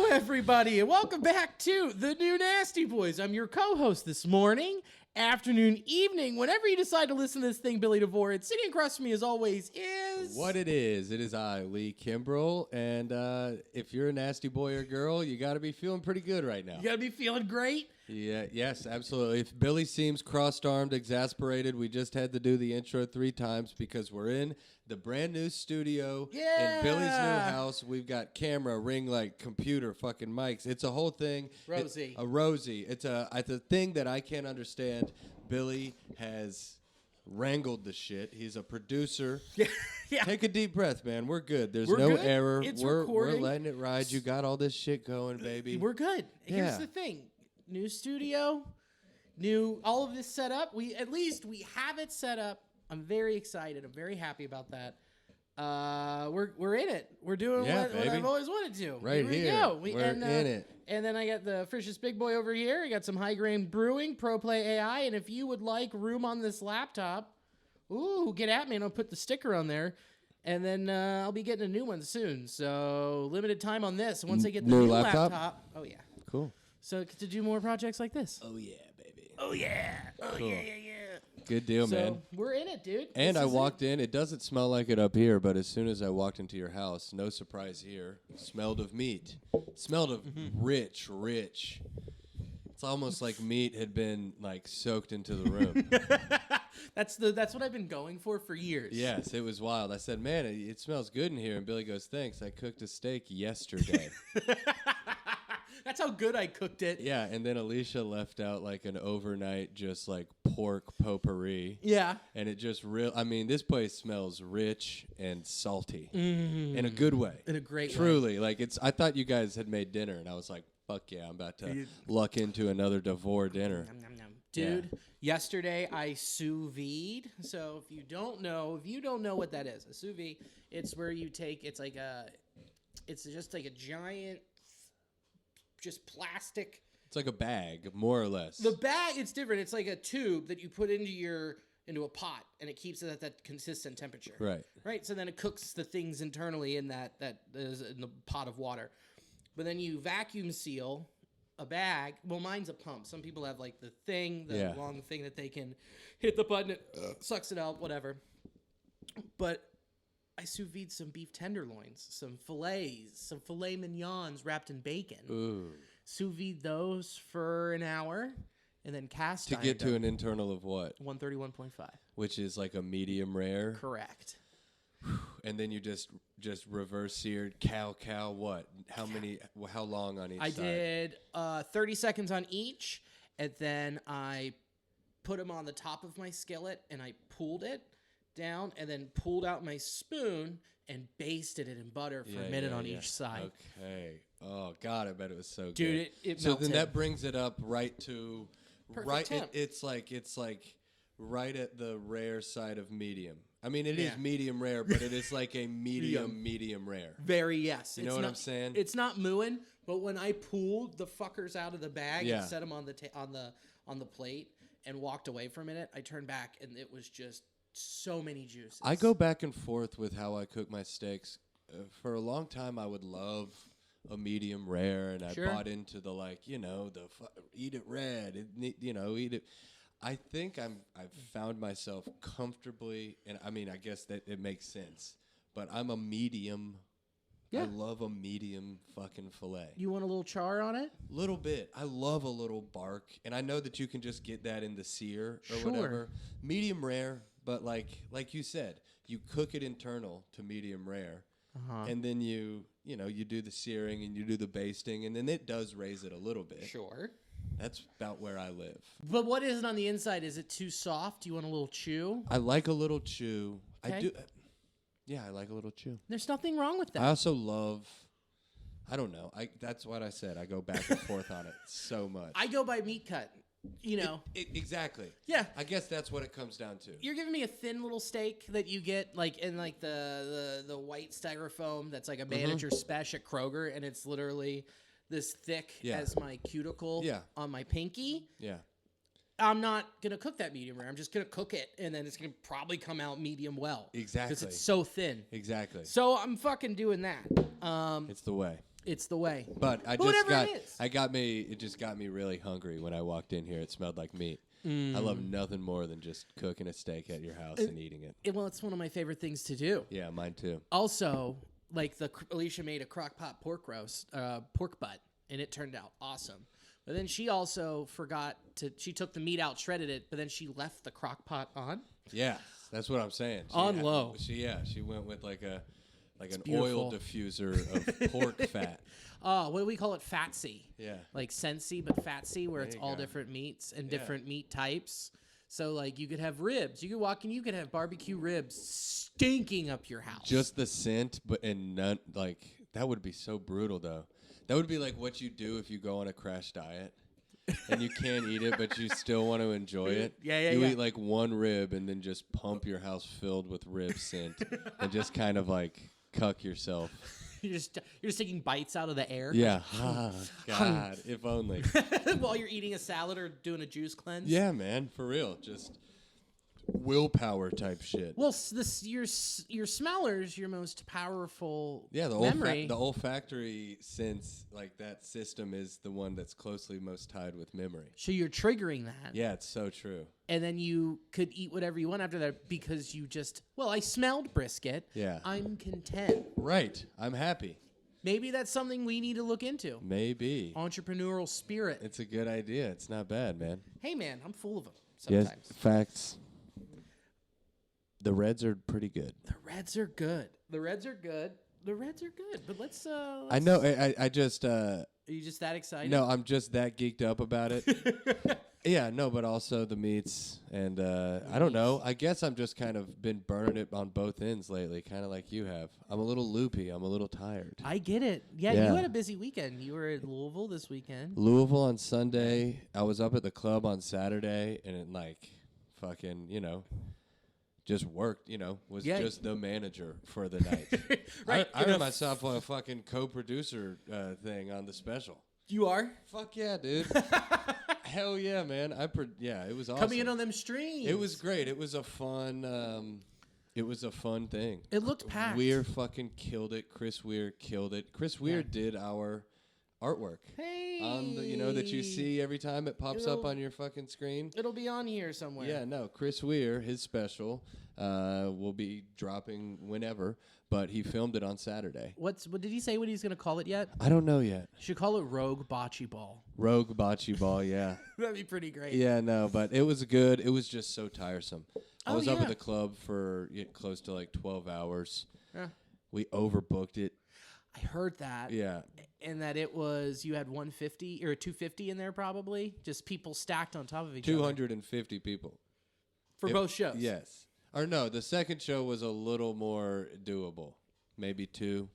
everybody, and welcome back to the New Nasty Boys. I'm your co-host this morning, afternoon, evening, whenever you decide to listen to this thing, Billy DeVore. And sitting across from me, as always, is... What it is I, Lee Kimbrell, and if you're a nasty boy or girl, you got to be feeling pretty good right now. You got to be feeling great? Yeah, yes, absolutely. If Billy seems crossed-armed, exasperated, we just had to do the intro 3 times because we're in the brand new studio in Billy's new house. We've got camera, ring light, computer, fucking mics. It's a whole thing. Rosie. It's a thing that I can't understand. Billy has wrangled the shit. He's a producer. Yeah. Take a deep breath, man. We're good. There's We're no good. error. It's we're recording. letting it ride. You got all this shit going, baby. We're good. Yeah. Here's the thing. New studio, new all of this set up. We have it set up. I'm very excited. I'm very happy about that. We're in it. We're doing what I've always wanted to. Right here. We go. We're in it. And then I got the Frisch's Big Boy over here. I got some High Grain Brewing, Pro Play AI. And if you would like room on this laptop, get at me and I'll put the sticker on there. And then I'll be getting a new one soon. So limited time on this. Once I get the new laptop. Oh, yeah. Cool. So to do more projects like this. Oh, yeah, baby. Oh, yeah. Oh, Cool. yeah. Good deal, So man. we're in it, dude. And This I is walked in. It doesn't smell like it up here, but as soon as I walked into your house, no surprise here, smelled of meat. Smelled of rich. It's almost like meat had been like soaked into the room. That's what I've been going for years. Yes, it was wild. I said, man, it smells good in here. And Billy goes, thanks. I cooked a steak yesterday. That's how good I cooked it. Yeah, and then Alicia left out like an overnight just like pork potpourri. Yeah. And it just this place smells rich and salty in a good way. In a great way. Truly. Like I thought you guys had made dinner and I was like, fuck yeah, I'm about to luck into another DeVore dinner. Nom, nom, nom. Dude, yesterday I sous vide. So if you don't know what that is, a sous vide, it's where you take, it's just like a giant, just plastic. It's like a bag, more or less. The bag, it's different. It's like a tube that you put into a pot, and it keeps it at that consistent temperature. Right. Right. So then it cooks the things internally in that is in the pot of water. But then you vacuum seal a bag. Well, mine's a pump. Some people have like the long thing that they can hit the button, it sucks it out, whatever. But I sous vide some beef tenderloins, some fillets, some filet mignons wrapped in bacon. Ooh. Sous vide those for an hour, and then cast iron To get to an internal of what? 131.5. Which is like a medium rare. Correct. And then you just reverse seared cow what? How long on each side? I did 30 seconds on each, and then I put them on the top of my skillet, and I pulled it down, and then pulled out my spoon and basted it in butter for a minute on each side. Okay. Oh God, I bet it was so good. Dude, it so melted. then that brings it up right to Perfect temp. It's like right at the rare side of medium. I mean, it is medium rare, but it is like a medium rare. Very, yes. You know what I'm saying? It's not mooing, but when I pulled the fuckers out of the bag and set them on the plate and walked away for a minute, I turned back and it was just so many juices. I go back and forth with how I cook my steaks. For a long time, I would love a medium rare, and I bought into the eat it red, eat it. I think I've found myself comfortably, and I mean, I guess that it makes sense, but I'm a medium. Yeah. I love a medium fucking fillet. You want a little char on it? Little bit. I love a little bark, and I know that you can just get that in the sear or whatever. Medium rare, but like you said, you cook it internal to medium rare, and then you do the searing and you do the basting, and then it does raise it a little bit. Sure. That's about where I live. But what is it on the inside? Is it too soft? Do you want a little chew? I like a little chew. Okay. I do. Yeah, I like a little chew. There's nothing wrong with that. I also love. I don't know. That's what I said. I go back and forth on it so much. I go by meat cut. Exactly. Yeah. I guess that's what it comes down to. You're giving me a thin little steak that you get like in like the white styrofoam that's like a manager special at Kroger, and it's literally this thick as my cuticle on my pinky. Yeah. I'm not going to cook that medium rare. I'm just going to cook it, and then it's going to probably come out medium well. Exactly. Because it's so thin. Exactly. So I'm fucking doing that. It's the way. It's the way. But it just got me really hungry when I walked in here. It smelled like meat. I love nothing more than just cooking a steak at your house and eating it. Well, it's one of my favorite things to do. Yeah, mine too. Also, like Alicia made a crock pot pork roast, pork butt, and it turned out awesome. But then she also she took the meat out, shredded it, but then she left the crock pot on. Yeah, that's what I'm saying. Low. She went with like an beautiful oil diffuser of pork fat. What do we call it? Fatsy. Yeah. Like Sensi, but Fatsy, where it's all different meats and different meat types. So, like, you could have ribs. You could walk in, you could have barbecue ribs stinking up your house. Just the scent, and none, like, that would be so brutal, though. That would be like what you do if you go on a crash diet and you can't eat it, but you still want to enjoy it. You eat like one rib and then just pump your house filled with rib scent and just kind of like cuck yourself. You're just taking bites out of the air. Yeah. Oh, God, if only. While you're eating a salad or doing a juice cleanse. Yeah, man, for real. Just willpower type shit. Well, your smeller's your most powerful the memory. The olfactory sense, like that system, is the one that's closely most tied with memory. So you're triggering that. Yeah, it's so true. And then you could eat whatever you want after that because you just, I smelled brisket. Yeah. I'm content. Right. I'm happy. Maybe that's something we need to look into. Maybe. Entrepreneurial spirit. It's a good idea. It's not bad, man. Hey, man, I'm full of them sometimes. Yes, facts. The Reds are pretty good. The Reds are good. But let's I know. I just. Are you just that excited? No, I'm just that geeked up about it. Yeah, no, but also the meats, and I don't know. I guess I'm just kind of been burning it on both ends lately, kind of like you have. I'm a little loopy. I'm a little tired. I get it. Yeah, you had a busy weekend. You were at Louisville this weekend. Louisville on Sunday. I was up at the club on Saturday, and it fucking, just worked, was just the manager for the night. Right. I heard myself on a fucking co-producer thing on the special. You are? Fuck yeah, dude. Hell yeah, man. It was awesome. Coming in on them streams. It was great. It was a fun thing. It looked packed. Weir fucking killed it. Chris Weir killed it. Chris Weir did our artwork. Hey. On the, that you see every time it pops up on your fucking screen. It'll be on here somewhere. Yeah, no. Chris Weir, his special, will be dropping whenever, but he filmed it on Saturday. What did he say what he's going to call it yet? I don't know yet. Should call it Rogue Bocce Ball. Rogue Bocce Ball, yeah. That'd be pretty great. Yeah, no, but it was good. It was just so tiresome. I was up at the club for close to like 12 hours. Yeah. We overbooked it. I heard that. Yeah. And that it was, you had 150 or 250 in there probably? Just people stacked on top of each other. 250 people. For both shows? Yes. Or no, the second show was a little more doable. Maybe $2,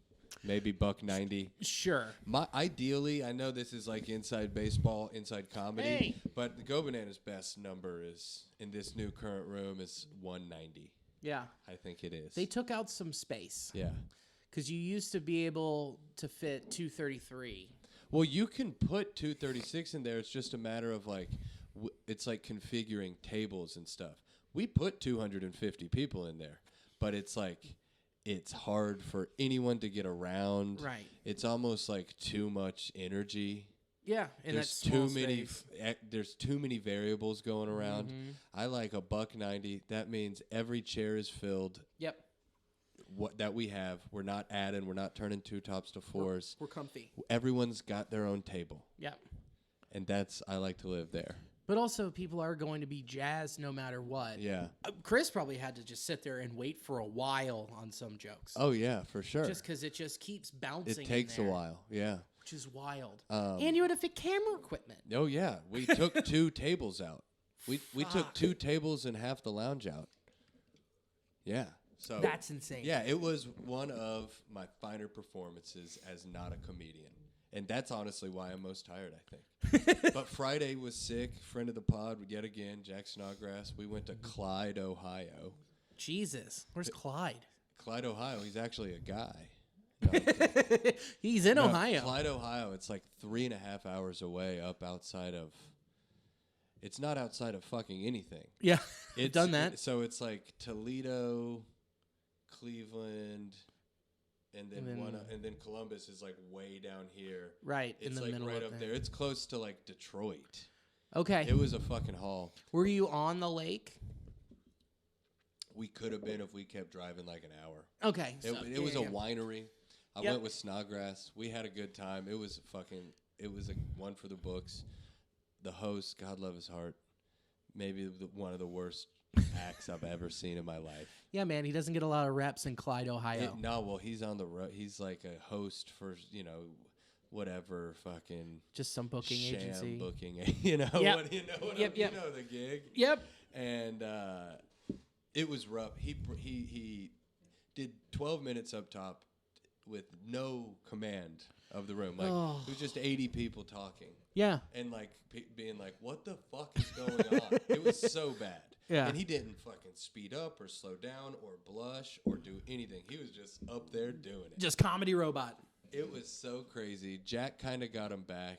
maybe $1.90. Sure. Ideally, I know this is like inside baseball, inside comedy, but the Go Bananas' best number is, in this new current room, is $1.90. Yeah. I think it is. They took out some space. Yeah. Because you used to be able to fit 233. Well, you can put 236 in there. It's just a matter of it's like configuring tables and stuff. We put 250 people in there, but it's hard for anyone to get around. Right. It's almost like too much energy. Yeah, and there's too many. There's too many variables going around. Mm-hmm. I like $1.90. That means every chair is filled. Yep. What that we have, we're not adding. We're not turning 2 tops to 4s. We're comfy. Everyone's got their own table. Yep. And I like to live there. But also, people are going to be jazzed no matter what. Yeah. Chris probably had to just sit there and wait for a while on some jokes. Oh, yeah, for sure. Just because it just keeps bouncing. It takes a while, yeah. Which is wild. And you had to fit camera equipment. Oh, yeah. We took 2 tables out. We took 2 tables and half the lounge out. Yeah. So that's insane. Yeah, it was one of my finer performances as not a comedian. And that's honestly why I'm most tired, I think. But Friday was sick. Friend of the pod, yet again, Jack Snodgrass. We went to Clyde, Ohio. Jesus. Where's Clyde? Clyde, Ohio. He's actually a guy. No, he's in Ohio. Clyde, Ohio. It's like 3.5 hours away up outside of... It's not outside of fucking anything. Yeah, it's done that. So it's like Toledo, Cleveland, and then Columbus is like way down here. Right, it's in the like middle right up up there. It's close to like Detroit. Okay. It was a fucking haul. Were you on the lake? We could have been if we kept driving like an hour. Okay. It was a winery. I went with Snodgrass. We had a good time. It was a one for the books. The host, God love his heart, maybe one of the worst acts I've ever seen in my life. Yeah, man, he doesn't get a lot of reps in Clyde, Ohio. He's on the road. He's like a host for, whatever fucking just some booking sham agency. Booking, Yep. You know the gig. Yep. And it was rough. He did 12 minutes up top with no command of the room. Like it was just 80 people talking. Yeah. And like being like, what the fuck is going on? It was so bad. Yeah. And he didn't fucking speed up or slow down or blush or do anything. He was just up there doing it. Just comedy robot. It was so crazy. Jack kind of got him back.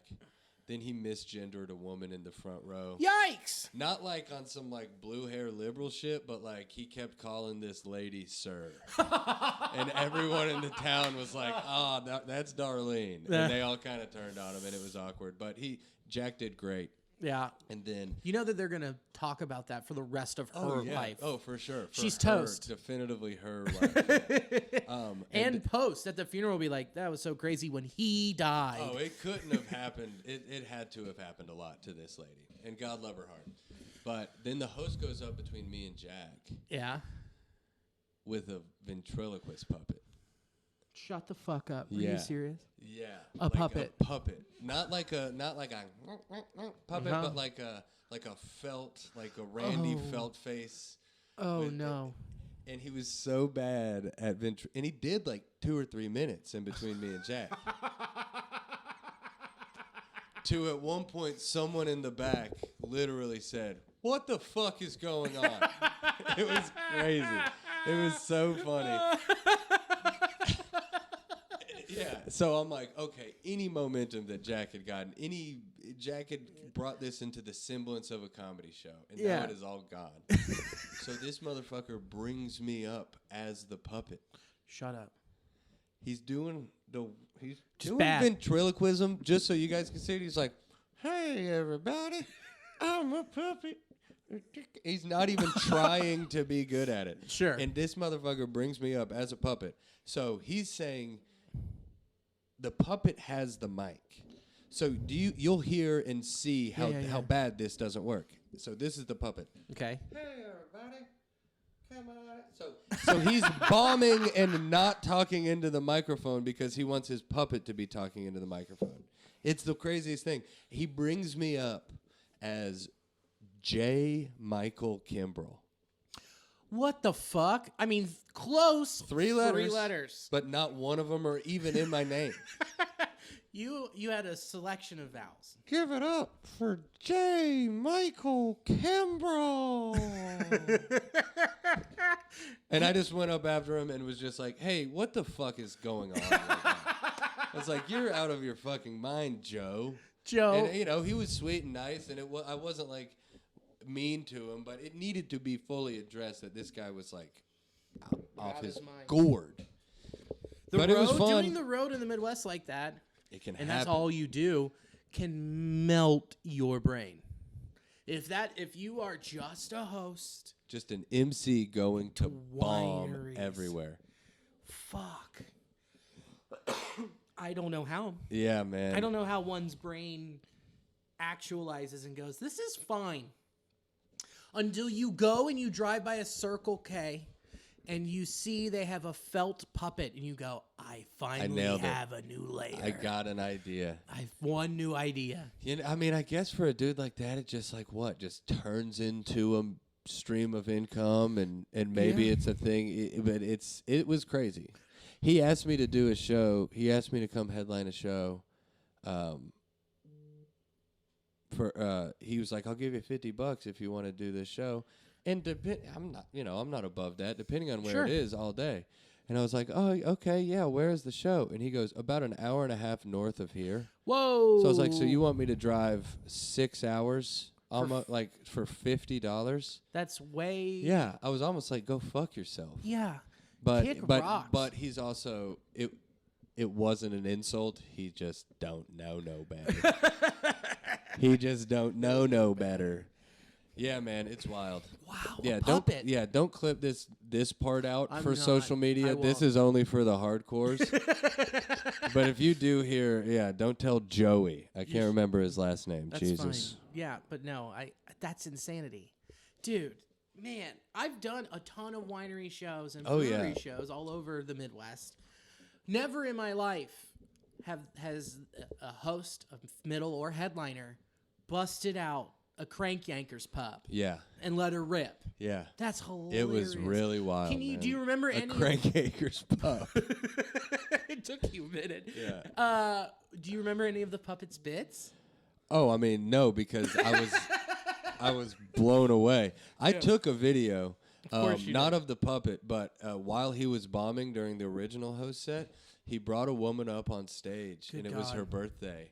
Then he misgendered a woman in the front row. Yikes! Not like on some like blue hair liberal shit, but like he kept calling this lady sir. And everyone in the town was like, that's Darlene. And they all kind of turned on him and it was awkward. But Jack did great. Yeah. And then you know that they're going to talk about that for the rest of her life. Oh, for sure. She's toast. Definitively her life. and post at the funeral will be like, that was so crazy when he died. Oh, it couldn't have happened. It had to have happened a lot to this lady. And God love her heart. But then the host goes up between me and Jack. Yeah. With a ventriloquist puppet. Shut the fuck up. Are you serious? Yeah. A puppet. A puppet. Not like a puppet, but like a felt, like a Randy Felt face. Oh no. And he was so bad at and he did like 2 or 3 minutes in between me and Jack. To at one point someone in the back literally said, "What the fuck is going on?" It was crazy. It was so funny. Yeah, so I'm like, okay, any momentum that Jack had gotten, Jack had brought this into the semblance of a comedy show, and now it is all gone. So this motherfucker brings me up as the puppet. Shut up. He's doing just bad ventriloquism, just so you guys can see it. He's like, "Hey, everybody, I'm a puppet." He's not even trying to be good at it. Sure. And this motherfucker brings me up as a puppet. So he's saying the puppet has the mic. So you'll hear and see how bad this doesn't work. So this is the puppet. Okay. Hey everybody, come on. So he's bombing and not talking into the microphone because he wants his puppet to be talking into the microphone. It's the craziest thing. He brings me up as J. Michael Kimbrell. What the fuck? I mean, close. 3 letters. 3 letters. But not one of them are even in my name. You had a selection of vowels. Give it up for J. Michael Kimbrell. And I just went up after him and was just like, "Hey, what the fuck is going on right now?" I was like, "You're out of your fucking mind, Joe." And, he was sweet and nice, and I wasn't like mean to him, but it needed to be fully addressed that this guy was like off his gourd. But it was fun. Doing the road in the Midwest like that, it can and happen. that's all you do, can melt your brain. If you are just a host, just an MC going to bomb everywhere. Fuck. I don't know how. Yeah, man. I don't know how one's brain actualizes and goes, "This is fine." Until you go and you drive by a Circle K and you see they have a felt puppet and you go, I finally have a new layer. I got an idea. I've one new idea. I mean, I guess for a dude like that, it just just turns into a stream of income and maybe it's a thing. But it was crazy. He asked me to do a show. He asked me to come headline a show. He was like, "I'll give you $50 if you want to do this show," and I'm not above that. Depending on where it is, all day. And I was like, "Oh, okay, yeah. Where is the show?" And he goes, "About an hour and a half north of here." Whoa! So I was like, "So you want me to drive 6 hours, almost for $50?" That's way. Yeah, I was almost like, "Go fuck yourself." Yeah. Kick rocks. But he's also it wasn't an insult. He just don't know no better. He just don't know no better. Yeah, man, it's wild. Wow, yeah, a puppet. Don't clip this part out I'm for not. social media. This is only for the hardcores. But if you do hear, don't tell Joey. I can't remember his last name. That's Jesus. fine. Yeah, but no, that's insanity. Dude, man, I've done a ton of winery shows and brewery shows all over the Midwest. Never in my life has a host, a middle, or headliner busted out a Crank Yankers pup. Yeah. And let her rip. Yeah. That's hilarious. It was really wild. Do you remember any Crank Yankers pup? It took you a minute. Yeah. Do you remember any of the puppet's bits? Oh, I mean, no, because I was blown away. I took a video, not of the puppet, but while he was bombing during the original host set, he brought a woman up on stage, and it was her birthday,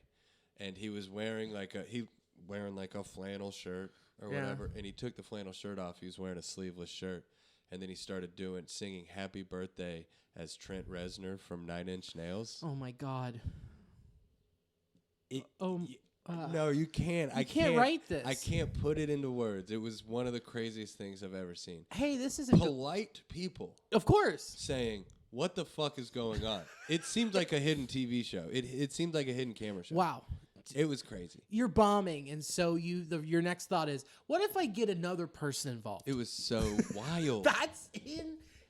and he was wearing like a flannel shirt or whatever, and he took the flannel shirt off. He was wearing a sleeveless shirt, and then he started singing "Happy Birthday" as Trent Reznor from 9 Inch Nails. Oh my God! No, you can't. I can't write this. I can't put it into words. It was one of the craziest things I've ever seen. Hey, this is polite people. Of course. Saying, what the fuck is going on? It seemed like a hidden TV show. It seemed like a hidden camera show. Wow. It was crazy. You're bombing, and so your next thought is, what if I get another person involved? It was so wild.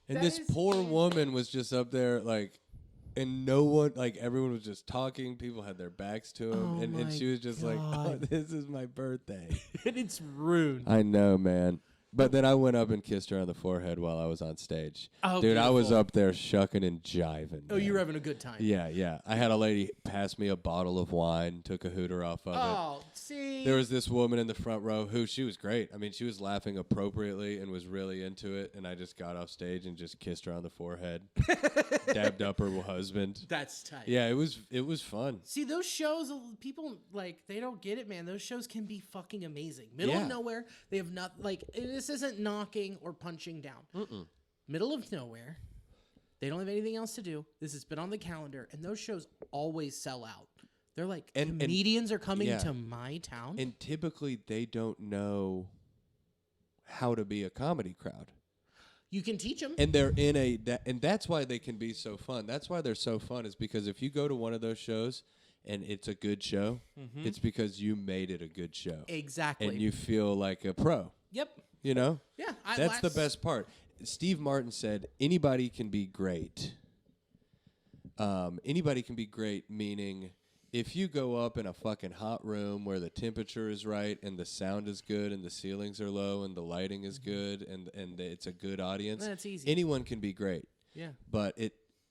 And this poor woman was just up there, like, and no one, like, everyone was just talking. People had their backs to him, and she was just like, oh, this is my birthday. And it's rude. I know, man. But then I went up and kissed her on the forehead while I was on stage. Oh, dude, beautiful. I was up there shucking and jiving. Oh, you were having a good time. Yeah. I had a lady pass me a bottle of wine, took a hooter off of it. Oh, see. There was this woman in the front row who, she was great. I mean, she was laughing appropriately and was really into it, and I just got off stage and just kissed her on the forehead, dabbed up her husband. That's tight. Yeah, it was fun. See, those shows, people, like, they don't get it, man. Those shows can be fucking amazing. Middle of nowhere, they have not, like, this isn't knocking or punching down. Middle of nowhere, they don't have anything else to do. This has been on the calendar, and those shows always sell out. They're like, comedians are coming to my town. And typically, they don't know how to be a comedy crowd. You can teach them. And they're and that's why they can be so fun. That's why they're so fun, is because if you go to one of those shows and it's a good show, it's because you made it a good show. Exactly. And you feel like a pro. Yep. You know? Yeah. That's the best part. Steve Martin said, anybody can be great. Anybody can be great, meaning if you go up in a fucking hot room where the temperature is right and the sound is good and the ceilings are low and the lighting is good and it's a good audience, that's easy. Anyone can be great. Yeah. But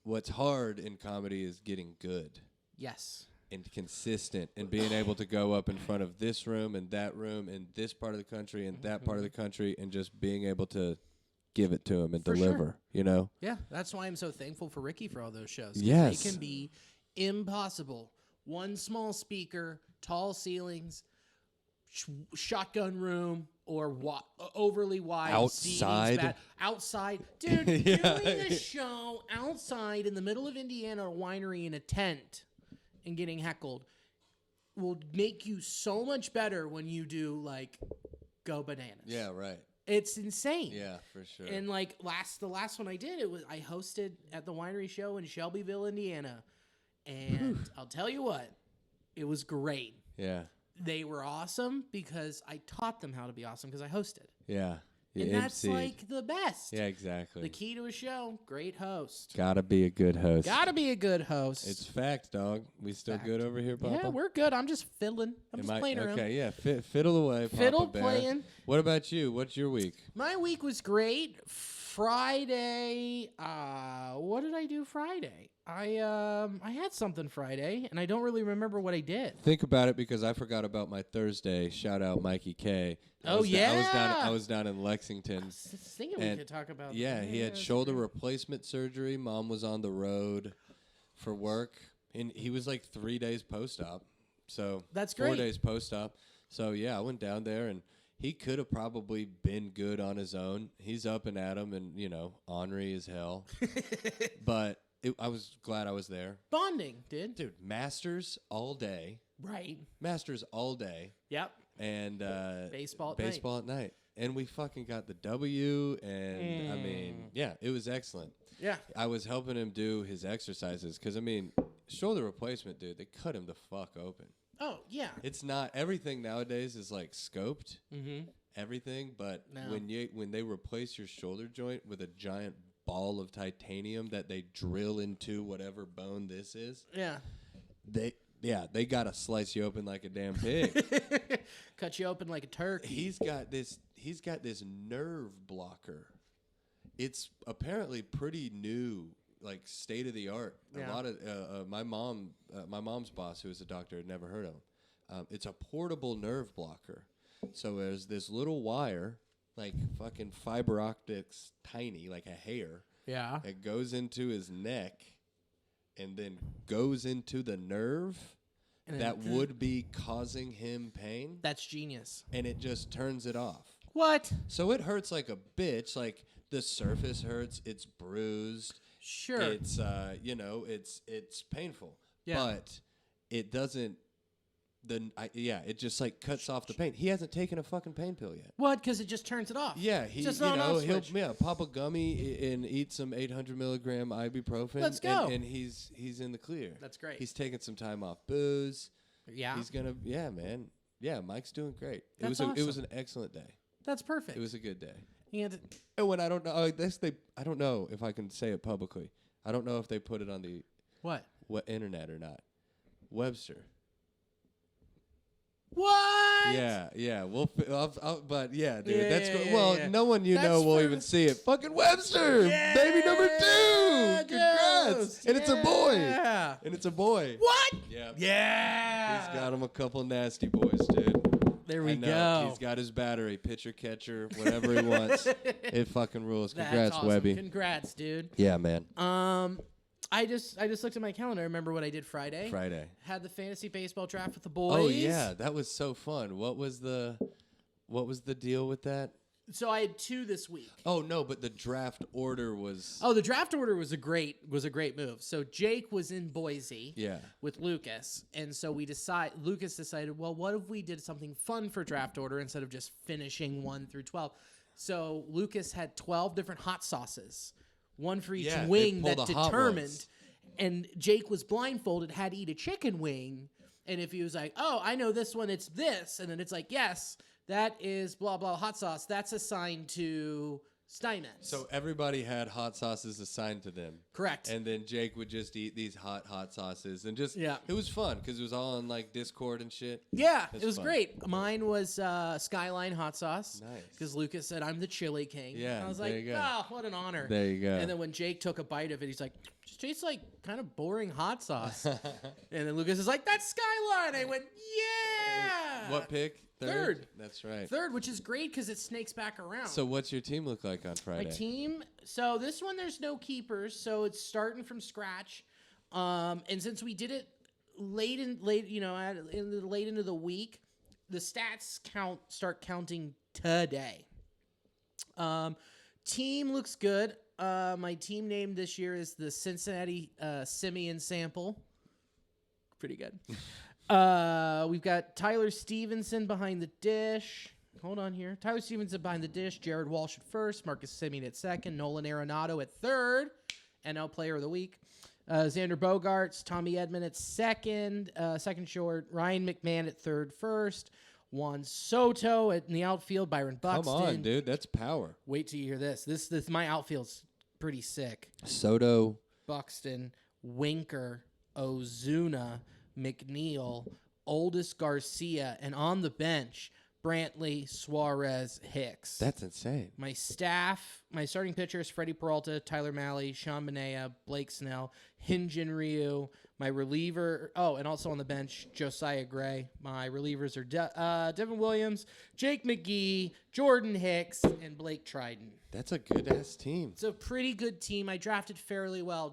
what's hard in comedy is getting good. Yes. And consistent, and being able to go up in front of this room and that room and this part of the country and that part of the country, and just being able to give it to them and deliver, you know? Yeah, that's why I'm so thankful for Ricky for all those shows. Yes. They can be impossible. One small speaker, tall ceilings, shotgun room, or overly wide. Outside. Outside. Dude, doing a show outside in the middle of Indiana, a winery in a tent, and getting heckled will make you so much better when you do, like, go bananas. Yeah, right. It's insane. Yeah, for sure. And, like, the last one I did, I hosted at the winery show in Shelbyville, Indiana. And I'll tell you what, it was great. Yeah. They were awesome because I taught them how to be awesome because I hosted. Yeah. And that's like the best. Yeah, exactly. The key to a show, great host. Gotta be a good host. Gotta be a good host. It's fact, dog. We still good over here, Papa? Yeah, we're good. I'm just fiddling. I'm just playing around. Okay, yeah. Fiddle away, Papa Fiddle Bear. playing. What about you? What's your week? My week was great. Friday, what did I do Friday? I had something Friday, and I don't really remember what I did. Think about it, because I forgot about my Thursday. Shout out Mikey K. I was down in Lexington. I was thinking we could talk about that. Yeah, he had shoulder replacement surgery. Mom was on the road for work, and he was like 3 days post-op. So that's great. 4 days post-op. So, yeah, I went down there, and he could have probably been good on his own. He's up and at him, and ornery as hell. But I was glad I was there. Bonding, dude. Masters all day. Right. Masters all day. Yep. And baseball at night. And we fucking got the W. And I mean, yeah, it was excellent. Yeah. I was helping him do his exercises because, I mean, shoulder replacement, dude, they cut him the fuck open. Oh, yeah. It's not everything nowadays is like scoped. Mm-hmm. Everything, but No. when they replace your shoulder joint with a giant ball of titanium that they drill into whatever bone this is, they gotta slice you open like a damn pig. Cut you open like a turkey. He's got this nerve blocker. It's apparently pretty new, like state of the art. Yeah. A lot of my mom's boss, who was a doctor, had never heard of him. It's a portable nerve blocker. So there's this little wire, like fucking fiber optics, tiny, like a hair. Yeah. That goes into his neck, and then goes into the nerve that would be causing him pain. That's genius. And it just turns it off. What? So it hurts like a bitch. Like the surface hurts. It's bruised. Sure. It's it's painful. Yeah. But it doesn't. It just like cuts off the pain. He hasn't taken a fucking pain pill yet. What? Because it just turns it off. Yeah, he'll pop a gummy and eat some 800 milligram ibuprofen. Let's go. And he's in the clear. That's great. He's taking some time off booze. Yeah. He's gonna. Yeah, man. Yeah, Mike's doing great. It was an excellent day. That's perfect. It was a good day. And when I don't know, I don't know if I can say it publicly. I don't know if they put it on the what internet or not. Webster. What? Yeah. But yeah, dude. Yeah, that's yeah, well, yeah. no one will even see it. Fucking Webster, Yeah, baby number 2. Congrats! And it's a boy. Yeah. And it's a boy. What? Yeah. Yeah. He's got him a couple nasty boys, dude. There we know. go. He's got his battery, pitcher, catcher, whatever he wants. It fucking rules. Congrats, That's awesome. Webby. Congrats, dude. Yeah, man. I just looked at my calendar. I remember what I did Friday. Had the fantasy baseball draft with the boys. Oh yeah, that was so fun. What was the deal with that? So I had 2 this week. Oh no, but the draft order was. Oh, the draft order was a great move. So Jake was in Boise. Yeah. With Lucas, and so Lucas decided, well, what if we did something fun for draft order instead of just finishing 1 through 12? So Lucas had 12 different hot sauces, one for each wing that determined. And Jake was blindfolded, had to eat a chicken wing, and if he was like, oh, I know this one, it's this, and then it's like, yes. That is blah, blah, hot sauce. That's assigned to Steinmetz. So everybody had hot sauces assigned to them. Correct. And then Jake would just eat these hot sauces. And just, yeah. It was fun because it was all on like Discord and shit. Yeah, it was great. Mine was Skyline hot sauce. Nice. Because Lucas said, I'm the chili king. Yeah, I was like, oh, what an honor. There you go. And then when Jake took a bite of it, he's like, just tastes like kind of boring hot sauce. And then Lucas is like, that's Skyline. I went, yeah. What pick? Third. That's right. Third, which is great because it snakes back around. So what's your team look like on Friday? My team, so this one there's no keepers, so it's starting from scratch. And since we did it late into the week, the stats start counting today. Team looks good. My team name this year is the Cincinnati Simeon Sample. Pretty good. We've got Tyler Stevenson behind the dish. Hold on here. Tyler Stevenson behind the dish. Jared Walsh at first. Marcus Simeon at second. Nolan Arenado at third. NL Player of the Week. Xander Bogaerts. Tommy Edman at second. Second short. Ryan McMahon at third first. Juan Soto in the outfield. Byron Buxton. Come on, dude. That's power. Wait till you hear this. This my outfield's pretty sick. Soto. Buxton. Winker. Ozuna. McNeil, Oldis Garcia, and on the bench, Brantley, Suarez, Hicks. That's insane. My starting pitchers, Freddie Peralta, Tyler Mahle, Sean Manaea, Blake Snell, Hyun-Jin Ryu. My reliever, and also on the bench, Josiah Gray. My relievers are Devin Williams, Jake McGee, Jordan Hicks, and Blake Triton. That's a good-ass team. It's a pretty good team. I drafted fairly well.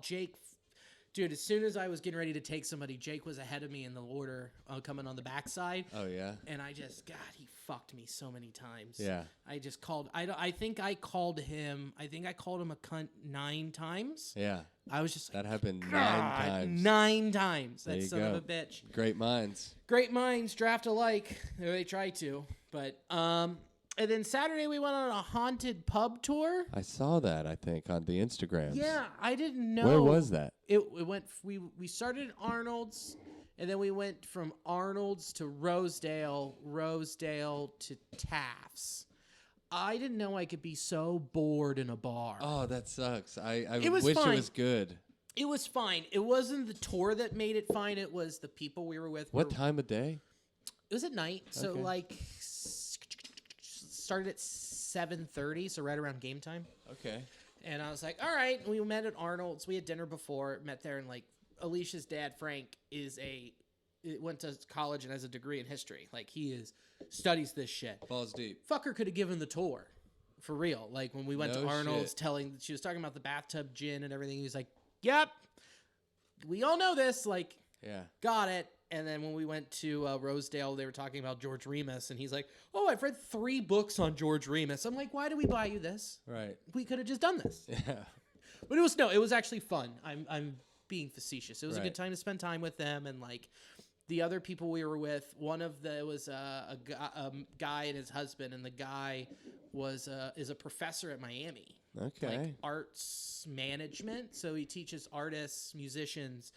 Dude, as soon as I was getting ready to take somebody, Jake was ahead of me in the order coming on the backside. Oh, yeah? And God, he fucked me so many times. Yeah. I just called, I think I called him a cunt 9 times. Yeah. I was just that like, happened God, 9 times. 9 times. That there you son go. of a bitch. Great minds. Great minds draft alike. They try to. But, and then Saturday we went on a haunted pub tour. I saw that, I think, on the Instagrams. Yeah, I didn't know. Where was that? It went. We started at Arnold's, and then we went from Arnold's to Rosedale to Taft's. I didn't know I could be so bored in a bar. Oh, that sucks. I wish it was good. It was fine. It wasn't the tour that made it fine. It was the people we were with. What time of day? It was at night. So Okay. started at 7:30, so right around game time. Okay. And I was like, all right. We met at Arnold's. We had dinner before, met there, and like Alicia's dad, Frank, went to college and has a degree in history. Like studies this shit. Balls deep. Fucker could have given the tour for real. Like when we went to Arnold's, she was talking about the bathtub gin and everything. He was like, yep, we all know this. Like, yeah, got it. And then when we went to Rosedale, they were talking about George Remus, and he's like, "Oh, I've read 3 books on George Remus." I'm like, "Why did we buy you this? Right. We could have just done this." Yeah. But it was actually fun. I'm being facetious. It was a good time to spend time with them, and like the other people we were with. It was a guy and his husband, and the guy is a professor at Miami. Okay. Like arts management, so he teaches artists, musicians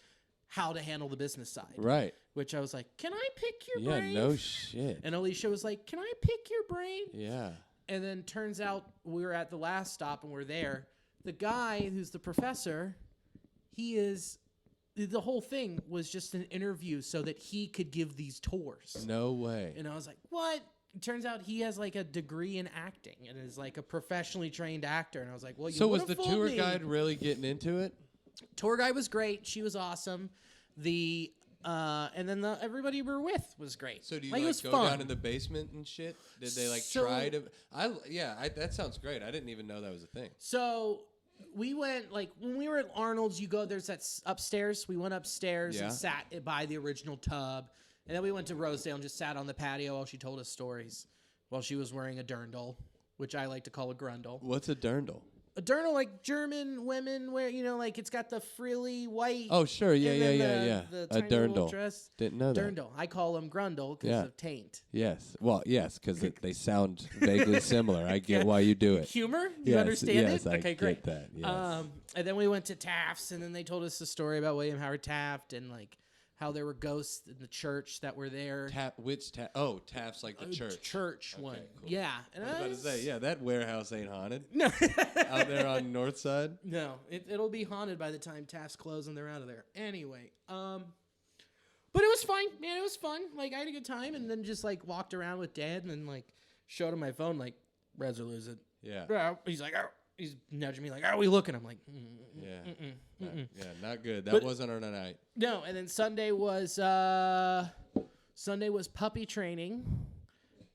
how to handle the business side. Right. Which I was like, can I pick your brain? Yeah, no shit. And Alicia was like, can I pick your brain? Yeah. And then turns out we were at the last stop and we're there. The guy who's the professor, the whole thing was just an interview so that he could give these tours. No way. And I was like, what? It turns out he has like a degree in acting and is like a professionally trained actor. And I was like, well, So was the tour guide really getting into it? Tour guide was great. She was awesome. And then everybody we were with was great. So do you like, go fun. down in the basement and shit? Did they try to? That sounds great. I didn't even know that was a thing. So we went when we were at Arnold's. You go there's that upstairs. We went upstairs and sat by the original tub, and then we went to Rosedale and just sat on the patio while she told us stories, while she was wearing a dirndl, which I like to call a grundle. What's a dirndl? A dirndl, like German women wear, like it's got the frilly white. Oh, sure. Yeah. The A dirndl. Dress. Didn't know that. Dirndl. I call them grundle because of taint. Yes. Well, yes, because they sound vaguely similar. I get why you do it. Humor? You understand it? I okay, get great. that. Yes. And then we went to Taft's, and then they told us the story about William Howard Taft and how there were ghosts in the church that were there. Which Taft? Oh, Taft's like the church. Church one. Cool. Yeah. And I was about to say, that warehouse ain't haunted. No. Out there on North Side? No. It'll be haunted by the time Taft's closed and they're out of there. Anyway. But it was fine. Man, it was fun. I had a good time and then just walked around with Dad and then showed him my phone Reds are losing. Yeah. He's like, oh. He's nudging me how are we looking? I'm like, not good. That wasn't our night. No, and then Sunday was puppy training,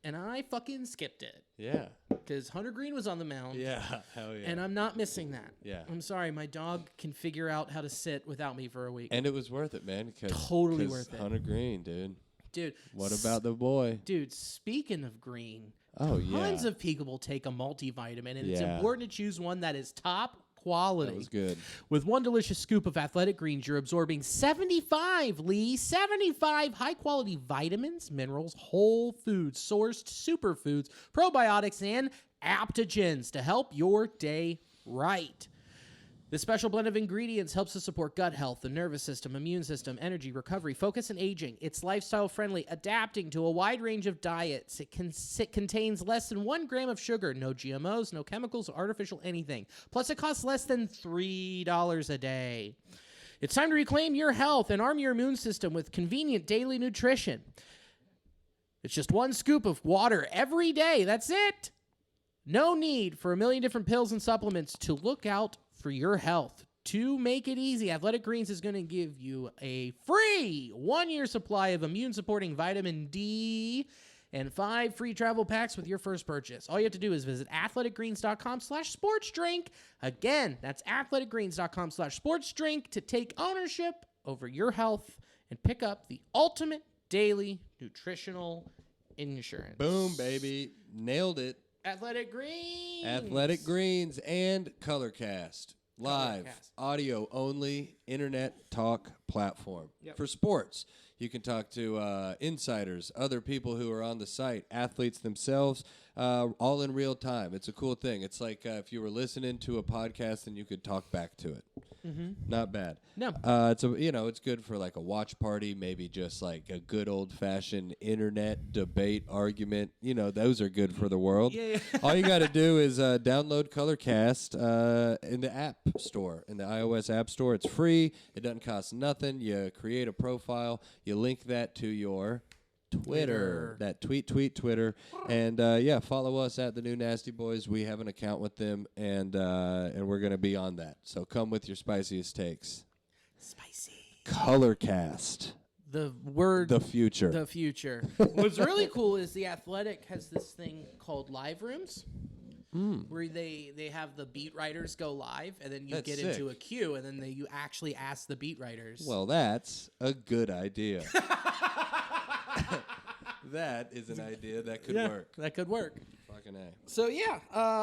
and I fucking skipped it. Yeah. Because Hunter Greene was on the mound. Yeah, hell yeah. And I'm not missing that. Yeah. I'm sorry, my dog can figure out how to sit without me for a week. And it was worth it, man. Totally worth it. Hunter Greene, dude. Dude. What about the boy? Dude, speaking of Greene. Oh, yeah. Tons of people take a multivitamin, and it's important to choose one that is top quality. That was good. With one delicious scoop of Athletic Greens, you're absorbing 75 high-quality vitamins, minerals, whole foods, sourced superfoods, probiotics, and adaptogens to help your day right. This special blend of ingredients helps to support gut health, the nervous system, immune system, energy, recovery, focus, and aging. It's lifestyle-friendly, adapting to a wide range of diets. It contains less than 1 gram of sugar, no GMOs, no chemicals, or artificial anything. Plus, it costs less than $3 a day. It's time to reclaim your health and arm your immune system with convenient daily nutrition. It's just 1 scoop of water every day. That's it. No need for a million different pills and supplements to look out for your health. To make it easy, Athletic Greens is going to give you a free 1-year supply of immune-supporting vitamin D and 5 free travel packs with your first purchase. All you have to do is visit athleticgreens.com/sportsdrink. Again, that's athleticgreens.com/sportsdrink to take ownership over your health and pick up the ultimate daily nutritional insurance. Boom, baby. Nailed it. Athletic Greens. Athletic Greens and Colorcast. Live, audio only, internet talk platform for sports. You can talk to insiders, other people who are on the site, athletes themselves, all in real time. It's a cool thing. It's like if you were listening to a podcast and you could talk back to it. Not bad. No. It's good for like a watch party, maybe just like a good old fashioned internet debate argument. Those are good for the world. Yeah. All you got to do is download Colorcast in the App Store, in the iOS App Store. It's free. It doesn't cost nothing. You create a profile. You link that to your Twitter. That tweet Twitter. And follow us at the New Nasty Boys. We have an account with them, and we're going to be on that. So come with your spiciest takes. Spicy. Colorcast. The future. The future. What's really cool is The Athletic has this thing called live rooms. Where they have the beat writers go live, and then you get into a queue, and then you actually ask the beat writers. Well, that's a good idea. That is an idea that could work. That could work. Fucking A. So,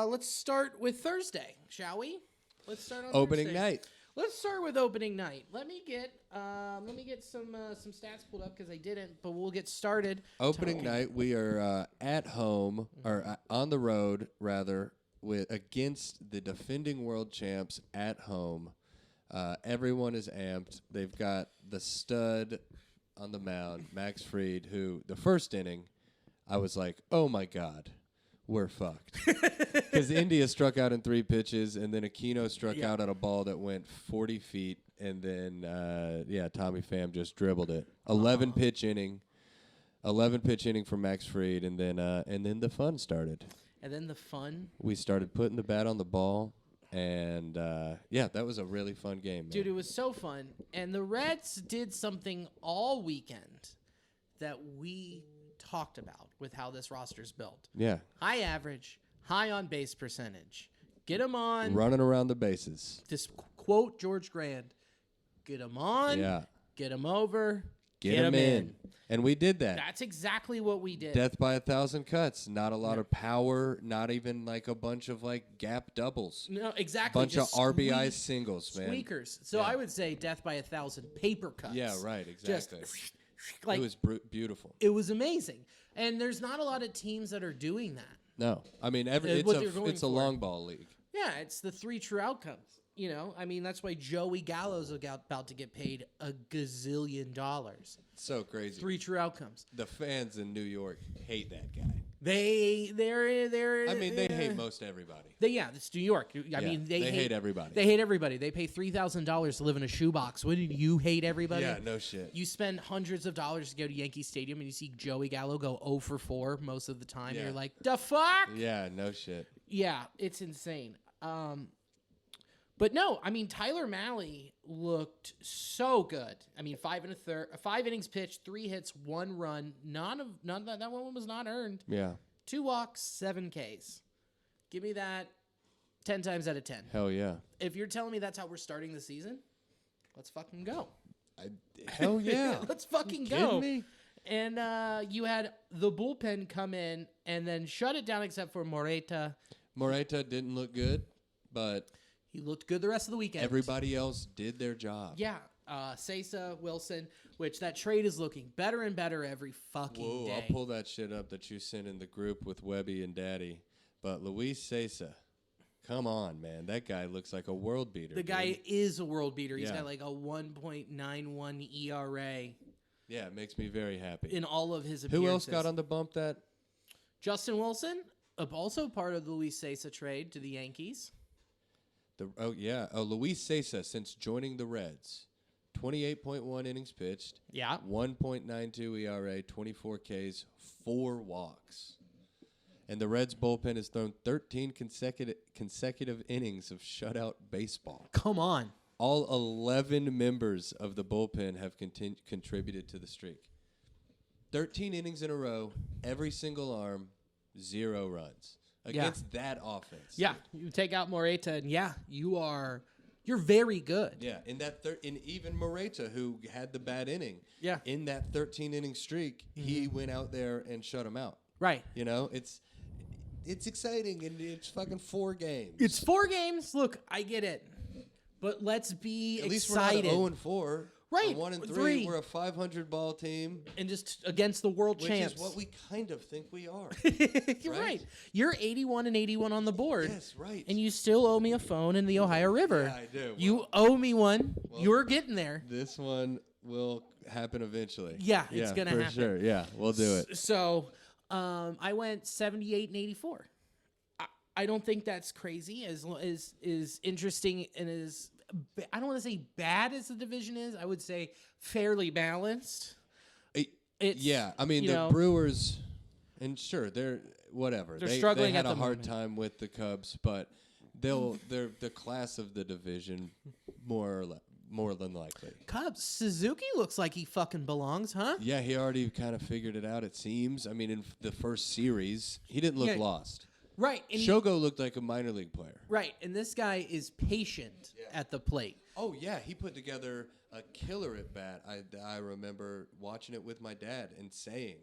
let's start with Thursday, shall we? Let's start on opening Thursday. night. Let's start with opening night. Let me get some stats pulled up because I didn't, but we'll get started. Opening night, we are at home or on the road rather against the defending world champs at home. Everyone is amped. They've got the stud on the mound, Max Fried, who the first inning, I was like, oh my God, we're fucked. Because India struck out in 3 pitches, and then Aquino struck out at a ball that went 40 feet, and then, Tommy Pham just dribbled it. 11 pitch inning for Max Fried, and then the fun started. And then the fun? We started putting the bat on the ball. And, that was a really fun game, man. Dude, it was so fun. And the Reds did something all weekend that we talked about with how this roster's built. Yeah. High average, high on base percentage. Get them on. Running around the bases. This quote George Grand. Get them on. Yeah. Get them over. Get them in. And we did that. That's exactly what we did. Death by 1,000 cuts. Not a lot of power. Not even like a bunch of like gap doubles. No, exactly. Bunch of RBI singles, man. Squeakers. So I would say death by 1,000 paper cuts. Yeah, right. Exactly. Just, it was beautiful. It was amazing. And there's not a lot of teams that are doing that. No. I mean, it's a long ball league. Yeah, it's the 3 true outcomes. That's why Joey Gallo's about to get paid $1 gazillion. So crazy. 3 true outcomes. The fans in New York hate that guy. They hate most everybody. It's New York. They hate everybody. They hate everybody. They pay $3,000 to live in a shoebox. Wouldn't you hate everybody? Yeah, no shit. You spend hundreds of dollars to go to Yankee Stadium and you see Joey Gallo go 0 for 4 most of the time. Yeah. You're like, the fuck? Yeah, no shit. Yeah, it's insane. But no, Tyler Mahle looked so good. 5 1/3, 5 innings pitched, 3 hits, 1 run. None of that one was not earned. Yeah. 2 walks, 7 Ks. Give me that 10 times out of 10. Hell yeah. If you're telling me that's how we're starting the season, let's fucking go. Hell yeah. Let's fucking go. Me? And you had the bullpen come in and then shut it down except for Moreta. Moreta didn't look good, but he looked good the rest of the weekend. Everybody else did their job. Yeah. Sesa, Wilson, which that trade is looking better and better every fucking day. I'll pull that shit up that you sent in the group with Webby and Daddy. But Luis Sesa, come on, man. That guy looks like a world beater. The guy is a world beater. He's got like a 1.91 ERA. Yeah, it makes me very happy. In all of his appearances. Who else got on the bump that? Justin Wilson, also part of the Luis Sesa trade to the Yankees. Luis Sesa, since joining the Reds, 28.1 innings pitched. Yeah. 1.92 ERA, 24 Ks, 4 walks. And the Reds bullpen has thrown 13 consecutive innings of shutout baseball. Come on. All 11 members of the bullpen have contributed to the streak. 13 innings in a row, every single arm, 0 runs against that offense. Yeah, you take out Moreta, and you're very good. Yeah, in that in even Moreta, who had the bad inning. Yeah. In that 13 inning streak, he went out there and shut him out. Right. You know, it's exciting, and it's fucking 4 games. It's 4 games. Look, I get it, but let's be At least excited. we're not 0-4. Right. 1-3. We're a 500 ball team, and just against the world champs. Which is what we kind of think we are. You're right. You're 81-81 on the board. Yes, right. And you still owe me a phone in the Ohio River. Yeah, I do. You owe me one. You're getting there. This one will happen eventually. Yeah, it's gonna happen for sure. Yeah, we'll do it. So, I went 78-84. I don't think that's crazy. As interesting and as I don't want to say bad as the division is. I would say fairly balanced. Yeah, I mean the Brewers, and sure they're whatever. They're struggling. They had at a the hard moment. time with the Cubs, but they're the class of the division more than likely. Cubs. Suzuki looks like he fucking belongs, huh? Yeah, he already kind of figured it out. It seems. I mean, in the first series, he didn't look lost. Right. And Shogo looked like a minor league player. Right, and this guy is patient at the plate. Oh, yeah, he put together a killer at bat. I remember watching it with my dad and saying,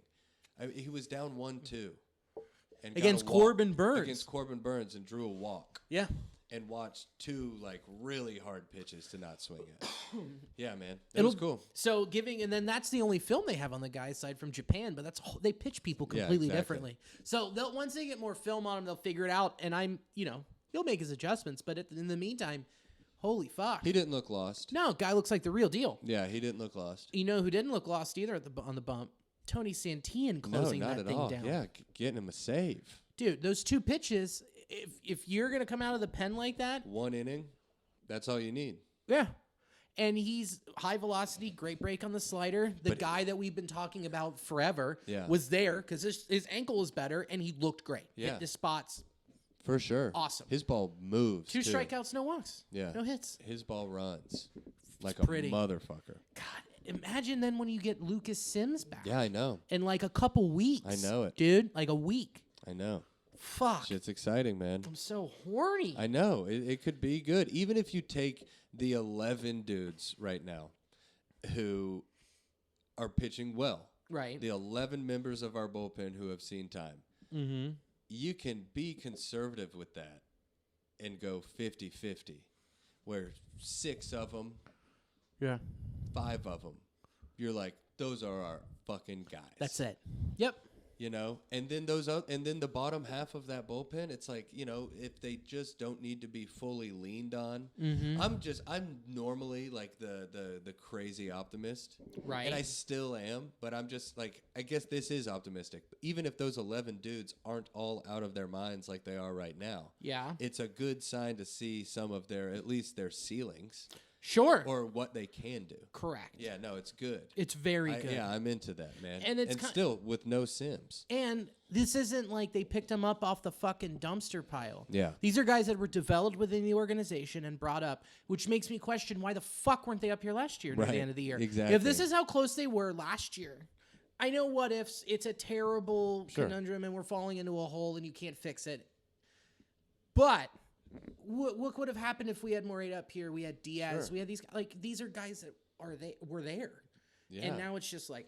he was down 1-2. And Against Corbin Burns. Against Corbin Burns and drew a walk. Yeah. And watched 2 really hard pitches to not swing at. Yeah, man. It was cool. So and then that's the only film they have on the guy aside from Japan, but they pitch people completely differently. So once they get more film on him, they'll figure it out. And he'll make his adjustments. But in the meantime, holy fuck. He didn't look lost. No, guy looks like the real deal. Yeah, he didn't look lost. You know who didn't look lost either on the bump? Tony Santillan closing that thing down. Yeah, getting him a save. Dude, those 2 pitches, if you're going to come out of the pen like that. 1 inning, that's all you need. Yeah. And he's high velocity, great break on the slider. The guy that we've been talking about forever was there because his ankle is better, and he looked great. Yeah. Hit the spots. For sure. Awesome. His ball moves, 2 strikeouts, no walks. Yeah. No hits. His ball runs like pretty. A motherfucker. God, imagine then when you get Lucas Sims back. Yeah, I know. In like a couple weeks. I know it. Dude, like a week. I know. Fuck. Shit's exciting, man. I'm so horny. I know. It could be good. Even if you take the 11 dudes right now who are pitching well. Right. The 11 members of our bullpen who have seen time. Mm-hmm. You can be conservative with that and go 50-50, where 6 of them, 5 of them, you're like, those are our fucking guys. That's it. Yep. You know, and then the bottom half of that bullpen, it's like, if they just don't need to be fully leaned on. Mm-hmm. I'm normally like the crazy optimist, right? And I still am, but I'm just like, I guess this is optimistic. Even if those 11 dudes aren't all out of their minds like they are right now, it's a good sign to see some of at least their ceilings. Sure. Or what they can do. Correct. Yeah, no, it's good. It's very good. Yeah, I'm into that, man. And still with no Sims. And this isn't like they picked them up off the fucking dumpster pile. Yeah. These are guys that were developed within the organization and brought up, which makes me question why the fuck weren't they up here last year near the end of the year? Exactly. If this is how close they were last year, I know what ifs. It's a terrible conundrum and we're falling into a hole and you can't fix it. But what would have happened if we had Moreta up here? We had Diaz. We had these these are guys that were there, and now it's just like,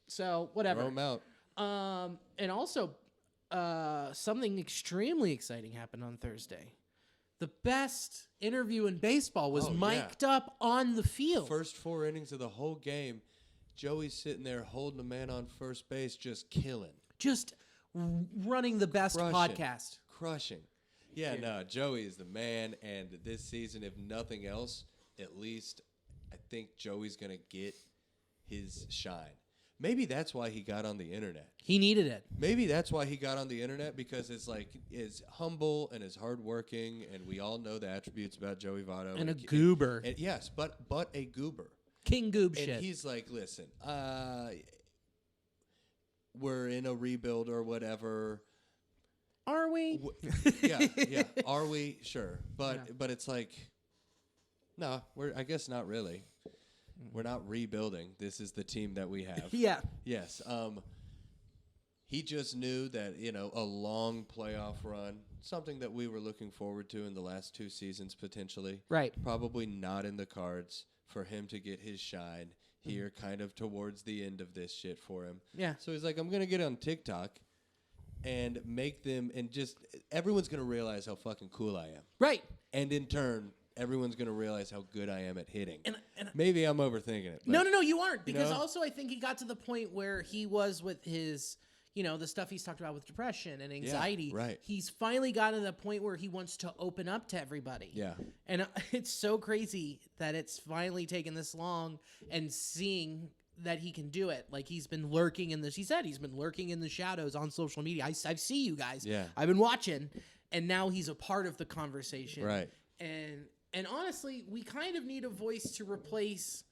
so whatever. Throw them out. And also, something extremely exciting happened on Thursday. The best interview in baseball was mic'd up on the field. First 4 innings of the whole game, Joey's sitting there holding a man on first base, just killing, just running the best podcast, crushing. Yeah, no, Joey is the man, and this season, if nothing else, at least I think Joey's going to get his shine. Maybe that's why he got on the internet. He needed it. Maybe that's why he got on the internet, because it's like, is humble and is hardworking, and we all know the attributes about Joey Votto. And a goober. Yes, but a goober. King goob shit. And he's like, listen, we're in a rebuild or whatever. Are we? Yeah. Are we? Sure. But it's like, no, I guess not really. We're not rebuilding. This is the team that we have. Yeah. Yes. He just knew that, a long playoff run, something that we were looking forward to in the last 2 seasons potentially. Right. Probably not in the cards for him to get his shine here kind of towards the end of this shit for him. Yeah. So he's like, I'm going to get on TikTok and make them, and just everyone's going to realize how fucking cool I am. Right. And in turn, everyone's going to realize how good I am at hitting. And Maybe I'm overthinking it. No, you aren't. Because also I think he got to the point where he was with his, the stuff he's talked about with depression and anxiety. Yeah, right. He's finally gotten to the point where he wants to open up to everybody. Yeah. And it's so crazy that it's finally taken this long, and seeing that he can do it. Like, he's been lurking in this. He said he's been lurking in the shadows on social media. I see you guys. Yeah. I've been watching, and now he's a part of the conversation. Right. And honestly, we kind of need a voice to replace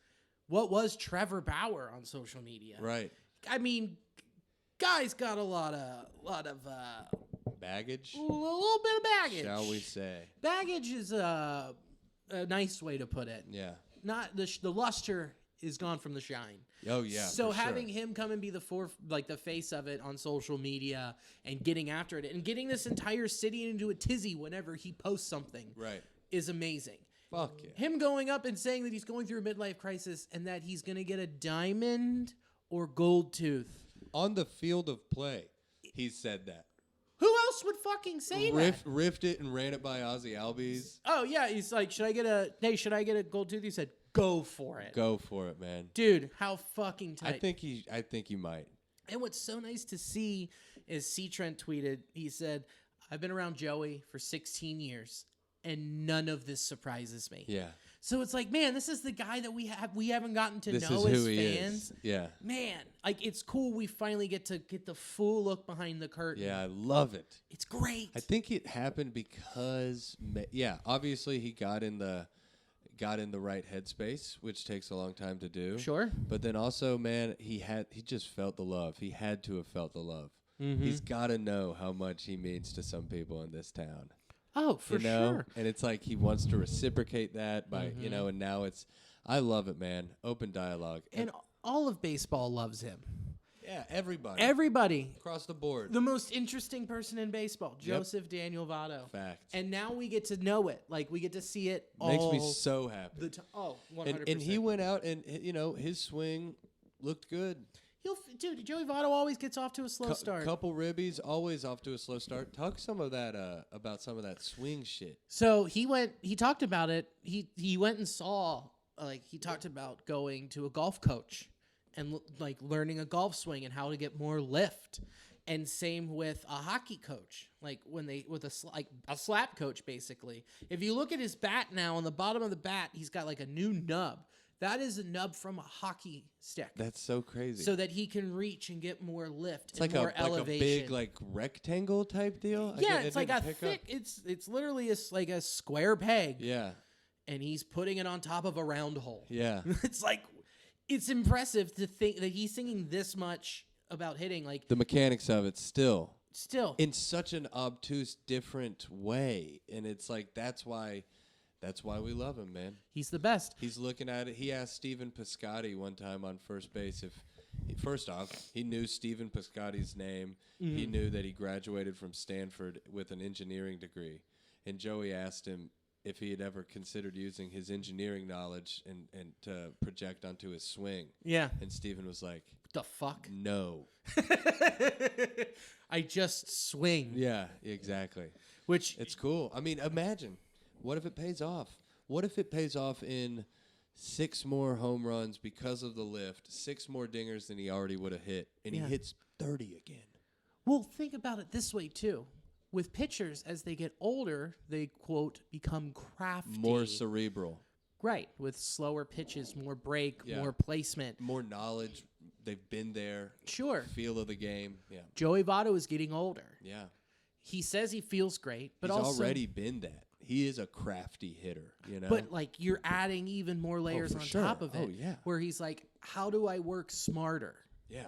what was Trevor Bauer on social media. Right. I mean, guy's got a lot of baggage. A little bit of baggage, shall we say? Baggage is a nice way to put it. Yeah. Not the luster is gone from the shine. Oh yeah. So having him come and be the face of it on social media and getting after it and getting this entire city into a tizzy whenever he posts something, right, is amazing. Fuck yeah. Him going up and saying that he's going through a midlife crisis and that he's going to get a diamond or gold tooth on the field of play. He said that. Who else would fucking say that? Riffed it and ran it by Ozzy Albies. Oh yeah, he's like, should I get a gold tooth? He said, go for it. Go for it, man. Dude, how fucking tight. I think he might. And what's so nice to see is C. Trent tweeted, he said, I've been around Joey for 16 years and none of this surprises me. Yeah. So it's like, man, this is the guy that we haven't gotten to this know is as who fans. Is. Yeah. Man, like, it's cool we finally get to get the full look behind the curtain. Yeah, I love it. It's great. I think it happened because obviously he got in the right headspace, which takes a long time to do. Sure. But then also, man, he just felt the love. He had to have felt the love. Mm-hmm. He's got to know how much he means to some people in this town. Oh, for sure. And it's like he wants to reciprocate that by, and now I love it, man. Open dialogue. And all of baseball loves him. Yeah, everybody. Everybody. Across the board. The most interesting person in baseball, Joseph Daniel Votto. Fact. And now we get to know it. Like, we get to see it Makes me so happy. 100%. And he went out and, his swing looked good. Dude, Joey Votto always gets off to a slow start. Couple ribbies, always off to a slow start. Talk some of that about some of that swing shit. So he talked about it. He went and saw, he talked about going to a golf coach and learning a golf swing and how to get more lift. And same with a hockey coach, with a slap coach, basically. If you look at his bat now, on the bottom of the bat, he's got a new nub. That is a nub from a hockey stick. That's so crazy. So that he can reach and get more lift it's and more elevation. Like a big rectangle type deal. Yeah, it's like a thick. It's literally a square peg. Yeah. And he's putting it on top of a round hole. Yeah. It's impressive to think that he's singing this much about hitting. The mechanics of it still in such an obtuse, different way, and it's that's why we love him, man. He's the best. He's looking at it. He asked Stephen Piscotty one time on first base first off, he knew Stephen Piscotty's name. Mm-hmm. He knew that he graduated from Stanford with an engineering degree. And Joey asked him if he had ever considered using his engineering knowledge and to project onto his swing. Yeah. And Stephen was like, the fuck? No. I just swing. Yeah, exactly. Which it's cool. I mean, imagine. What if it pays off? What if it pays off in 6 more home runs because of the lift, 6 more dingers than he already would have hit, and he hits 30 again? Well, think about it this way, too. With pitchers, as they get older, they, quote, become crafty. More cerebral. Right, with slower pitches, more break, more placement. More knowledge. They've been there. Sure. Feel of the game. Yeah. Joey Votto is getting older. Yeah. He says he feels great, but he's also already been that. He is a crafty hitter, But you're adding even more layers on top of it. Oh, yeah. Where he's like, how do I work smarter? Yeah.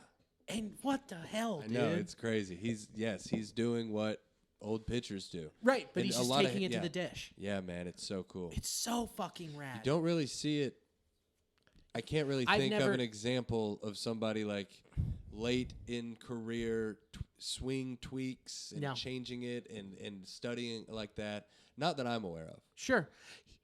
And what the hell, dude? I know, it's crazy. He's doing what old pitchers do. Right, but he's just taking it to the dish. Yeah, man, it's so cool. It's so fucking rad. You don't really see it. I can't really think of an example of somebody like late in career swing tweaks and changing it and studying like that. Not that I'm aware of. Sure.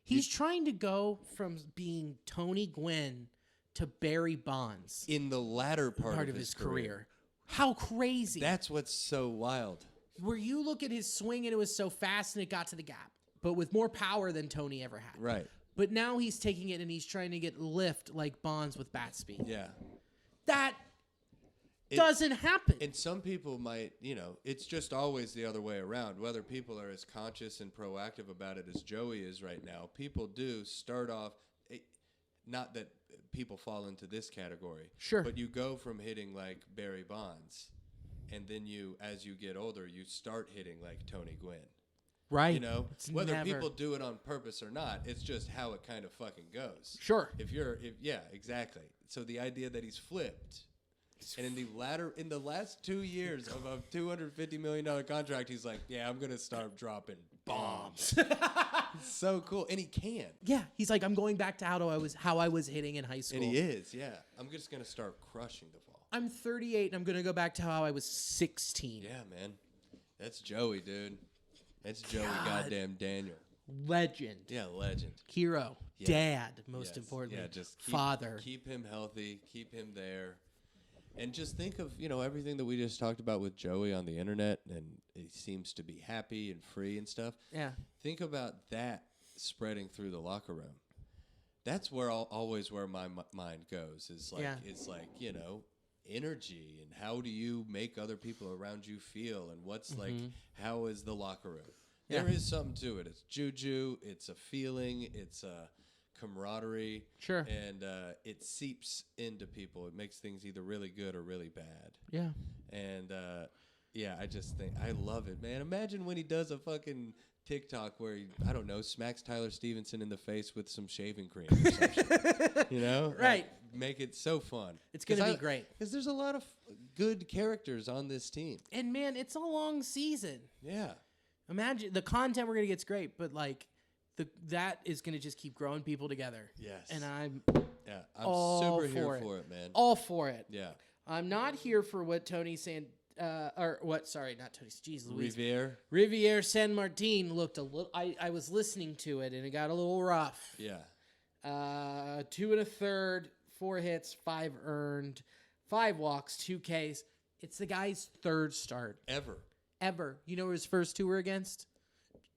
He's trying to go from being Tony Gwynn to Barry Bonds. In the latter part of his career. How crazy. That's what's so wild. Where you look at his swing and it was so fast and it got to the gap, but with more power than Tony ever had. Right. But now he's taking it and he's trying to get lift like Bonds with bat speed. Yeah. That doesn't happen. And some people might, it's just always the other way around. Whether people are as conscious and proactive about it as Joey is right now, people do start off, not that people fall into this category. Sure. But you go from hitting like Barry Bonds, and then as you get older, you start hitting like Tony Gwynn. Right. Whether people do it on purpose or not, it's just how it kind of fucking goes. Sure. Yeah, exactly. So the idea that he's flipped, and in the last 2 years of a $250 million contract, he's like, yeah, I'm gonna start dropping bombs. It's so cool, and he can. Yeah, he's like, I'm going back to how I was hitting in high school. And he is. Yeah, I'm just gonna start crushing the ball. I'm 38, and I'm gonna go back to how I was 16. Yeah, man, that's Joey, dude. That's Joey goddamn Daniel. Legend. Yeah, legend. Hero. Yeah. Dad, most importantly. Yeah, just father. Keep him healthy. Keep him there. And just think of, everything that we just talked about with Joey on the internet, and he seems to be happy and free and stuff. Yeah. Think about that spreading through the locker room. That's always where my mind goes. It's like, energy, and how do you make other people around you feel, and what's like, how is the locker room? Yeah. There is something to it. It's juju. It's a feeling. It's a camaraderie. Sure. And it seeps into people. It makes things either really good or really bad. Yeah. And I just think I love it, man. Imagine when he does a fucking TikTok where he, I don't know, smacks Tyler Stevenson in the face with some shaving cream or something. Right. Like, make it so fun. It's going to be great. Because there's a lot of good characters on this team. And, man, it's a long season. Yeah. Imagine the content we're going to get's great, but, like, that is going to just keep growing people together. Yes. And I'm super here for it, man. All for it. Yeah. I'm not here for what Tony's saying. Sorry, not Tony. Jeez Louise. Riviere San Martin looked a little. I was listening to it and it got a little rough. Yeah. 2 1/3, 4 hits, 5 earned, 5 walks, 2 Ks. It's the guy's third start ever. You know who his first 2 were against?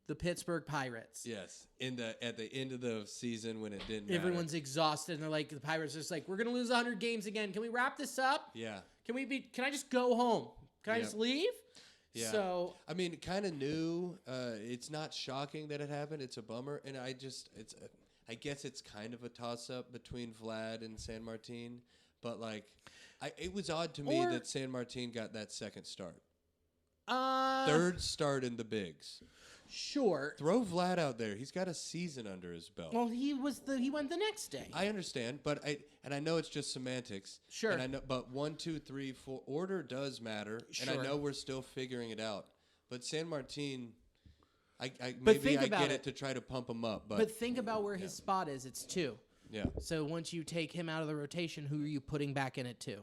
The Pittsburgh Pirates. Yes. At the end of the season when it didn't matter. Everyone's exhausted and they're like, the Pirates are just like, we're gonna lose 100 games again. Can we wrap this up? Yeah. Can I just go home? Can I just leave? Yeah. So I mean, kind of new. It's not shocking that it happened. It's a bummer, and I guess it's kind of a toss-up between Vlad and San Martin. But like, it was odd to me that San Martin got that second start. Third start in the bigs. Sure. Throw Vlad out there. He's got a season under his belt. Well, he went the next day. I understand, but I know it's just semantics. Sure. And I know, but 1, 2, 3, 4 order does matter. Sure. And I know we're still figuring it out. But San Martin, I get it to try to pump him up. But think about where his spot is. It's 2. Yeah. So once you take him out of the rotation, who are you putting back in at 2?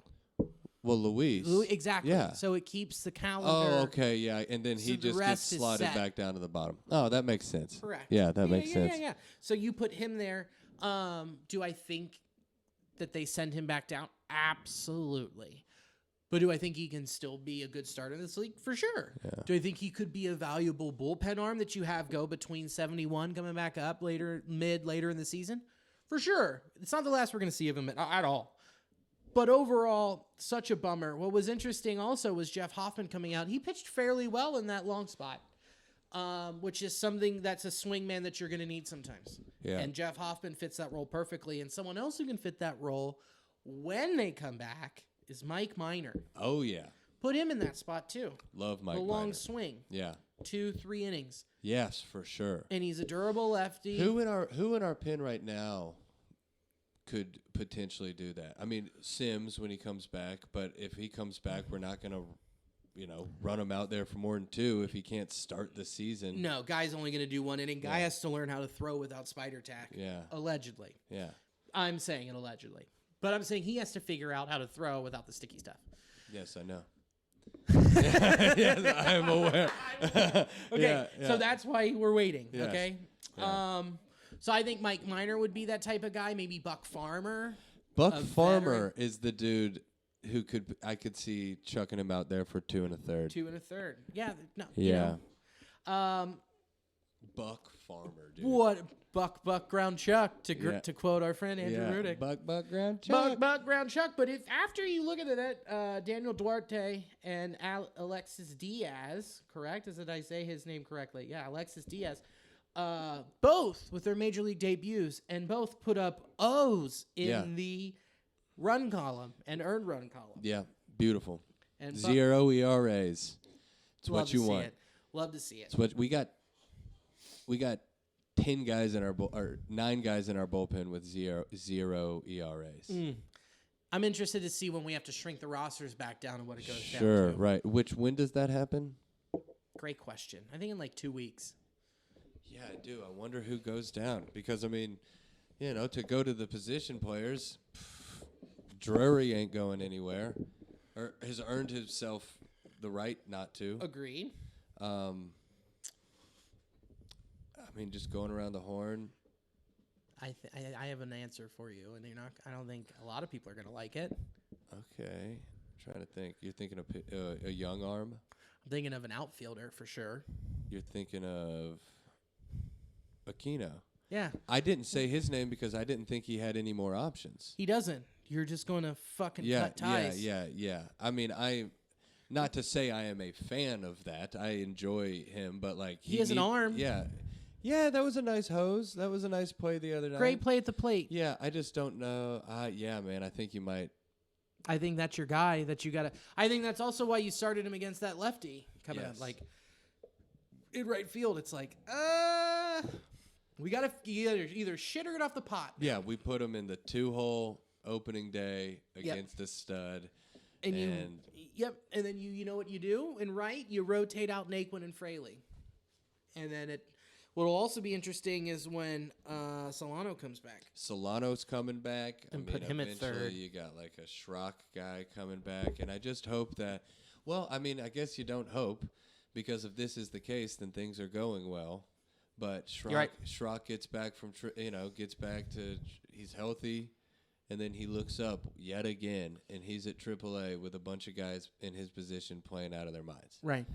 Well, Luis. Exactly. Yeah. So it keeps the calendar. Oh, okay, yeah. And then he just gets slotted back down to the bottom. Oh, that makes sense. Correct. Yeah, that makes sense. Yeah. So you put him there. Do I think that they send him back down? Absolutely. But do I think he can still be a good starter in this league? For sure. Yeah. Do I think he could be a valuable bullpen arm that you have go between 71 coming back up later in the season? For sure. It's not the last we're going to see of him at all. But overall, such a bummer. What was interesting also was Jeff Hoffman coming out. He pitched fairly well in that long spot, which is something that's a swing man that you're going to need sometimes. Yeah. And Jeff Hoffman fits that role perfectly. And someone else who can fit that role when they come back is Mike Minor. Oh, yeah. Put him in that spot, too. Love Mike Minor. The long swing. Yeah. 2-3 innings. Yes, for sure. And he's a durable lefty. Who in our pen right now could potentially do that? I mean, Sims when he comes back, but if he comes back, we're not going to, run him out there for more than 2 if he can't start the season. No, Guy's only going to do 1 inning. Guy has to learn how to throw without spider tack. Yeah. Allegedly. Yeah. I'm saying it allegedly. But I'm saying he has to figure out how to throw without the sticky stuff. Yes, I know. Yes, I'm aware. Okay, so that's why we're waiting, yes. okay? Yeah. So I think Mike Minor would be that type of guy, maybe Buck Farmer. Buck Farmer is the dude who I could see chucking him out there for 2 1/3. 2 1/3. Yeah, no. Yeah. Buck Farmer, dude. What Buck ground chuck to quote our friend Andrew Rudick. Buck ground chuck. Buck ground chuck. But if after you look at that, Daniel Duarte and Alexis Diaz, correct? Did I say his name correctly? Yeah, Alexis Diaz. Both with their major league debuts and both put up O's in the run column and earned run column. Yeah, beautiful. And 0 ERAs. It's what you want. Love to see it. It's what we got 10 guys in or 9 guys in our bullpen with zero ERAs. I'm interested to see when we have to shrink the rosters back down and what it goes down to. Sure, right. When does that happen? Great question. I think in like 2 weeks. Yeah, I do. I wonder who goes down because, I mean, to go to the position players, Drury ain't going anywhere or has earned himself the right not to. Agreed. Just going around the horn. I have an answer for you, and I don't think a lot of people are going to like it. Okay. I'm trying to think. You're thinking of a young arm? I'm thinking of an outfielder for sure. You're thinking of Aquino. Yeah. I didn't say his name because I didn't think he had any more options. He doesn't. You're just going to fucking cut ties. Yeah. I mean, not to say I am a fan of that. I enjoy him, but like he has an arm. Yeah. Yeah, that was a nice hose. That was a nice play the other night. Great play at the plate. Yeah, I just don't know. Yeah, man, I think you might. I think that's your guy that you got to. I think that's also why you started him against that lefty coming out. Like, in right field, it's like, we got to either shit or get off the pot. Yeah, we put him in the 2-hole opening day against a stud. And then you know what you do? In right, you rotate out Naquin and Fraley. And then what'll also be interesting is when Solano comes back. Solano's coming back. And put him at third. You got like a Schrock guy coming back. And I just hope that, I guess you don't hope, because if this is the case, then things are going well. But Schrock gets back he's healthy. And then he looks up yet again, and he's at AAA with a bunch of guys in his position playing out of their minds. Right.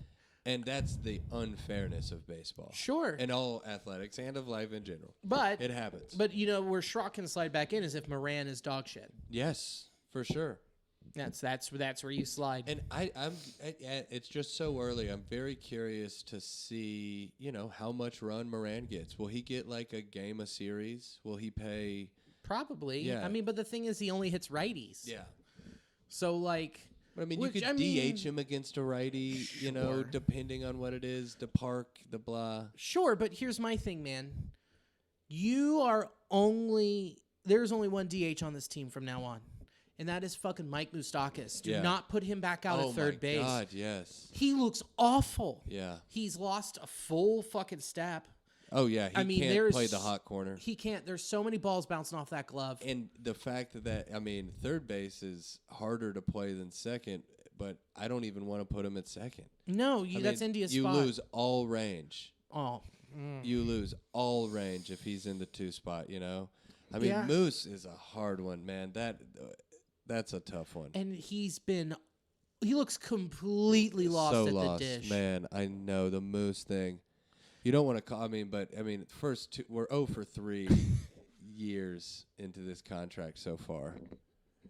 And that's the unfairness of baseball. Sure. And all athletics and of life in general. But it happens. But where Schrock can slide back in is if Moran is dog shit. Yes, for sure. That's where you slide. And it's just so early. I'm very curious to see, how much run Moran gets. Will he get like a game a series? Will he pay? Probably. Yeah. But the thing is, he only hits righties. Yeah. So, like... you could DH him against a righty, sure. Depending on what it is, the park, the blah. Sure, but here's my thing, man. There's only one DH on this team from now on, and that is fucking Mike Moustakas. Do not put him back out at third base. Oh, my God, yes. He looks awful. Yeah. He's lost a full fucking step. Oh, yeah. He can't play the hot corner. He can't. There's so many balls bouncing off that glove. And the fact that, third base is harder to play than second, but I don't even want to put him at second. No, that's India's spot. You lose all range. Oh. You lose all range if he's in the 2 spot, Moose is a hard one, man. That's a tough one. And he looks completely lost at the dish. Man, I know, the Moose thing. You don't want to call. First 2, we're 0 for 3 years into this contract so far.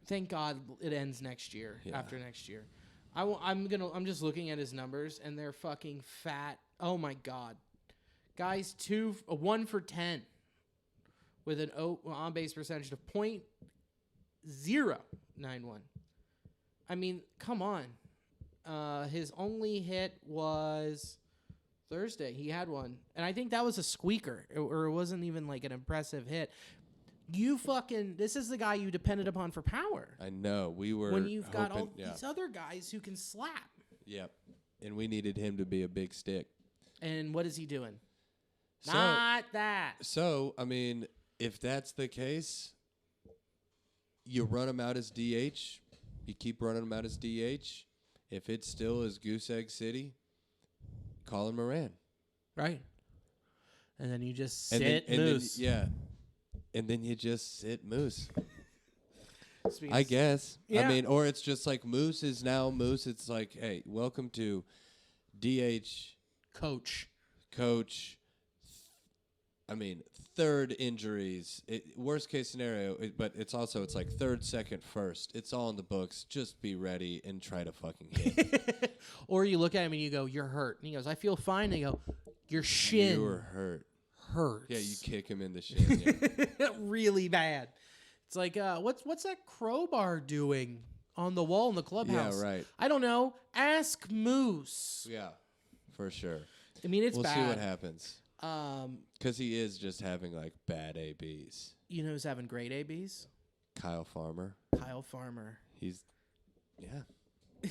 Thank God it ends next year. Yeah. After next year, I'm just looking at his numbers and they're fucking fat. Oh my God, guys, 1 for 10 with an on base percentage of .091. Come on. His only hit was Thursday. He had one. And I think that was a squeaker, or it wasn't even like an impressive hit. This is the guy you depended upon for power. I know. When you've got all these other guys who can slap. Yep. And we needed him to be a big stick. And what is he doing? Not that. So, if that's the case, you run him out as DH. You keep running him out as DH. If it still is Goose Egg City, Colin Moran. Right. And then you just sit Moose. And then you just sit Moose. Speaking I guess. Yeah. I mean, or it's just like Moose is now Moose. It's like, hey, welcome to DH. Coach. I mean, third injuries. Worst case scenario, but it's like third, second, first. It's all in the books. Just be ready and try to fucking hit. Or you look at him and you go, you're hurt. And he goes, I feel fine. And you go, your shin. You were hurt. Hurts. Yeah, you kick him in the shin. Yeah. Really bad. It's like, what's that crowbar doing on the wall in the clubhouse? Yeah, right. I don't know. Ask Moose. Yeah, for sure. I mean, it's bad. We'll see what happens. Because he is just having, like, bad ABs. You know who's having great ABs? Kyle Farmer. He's, yeah.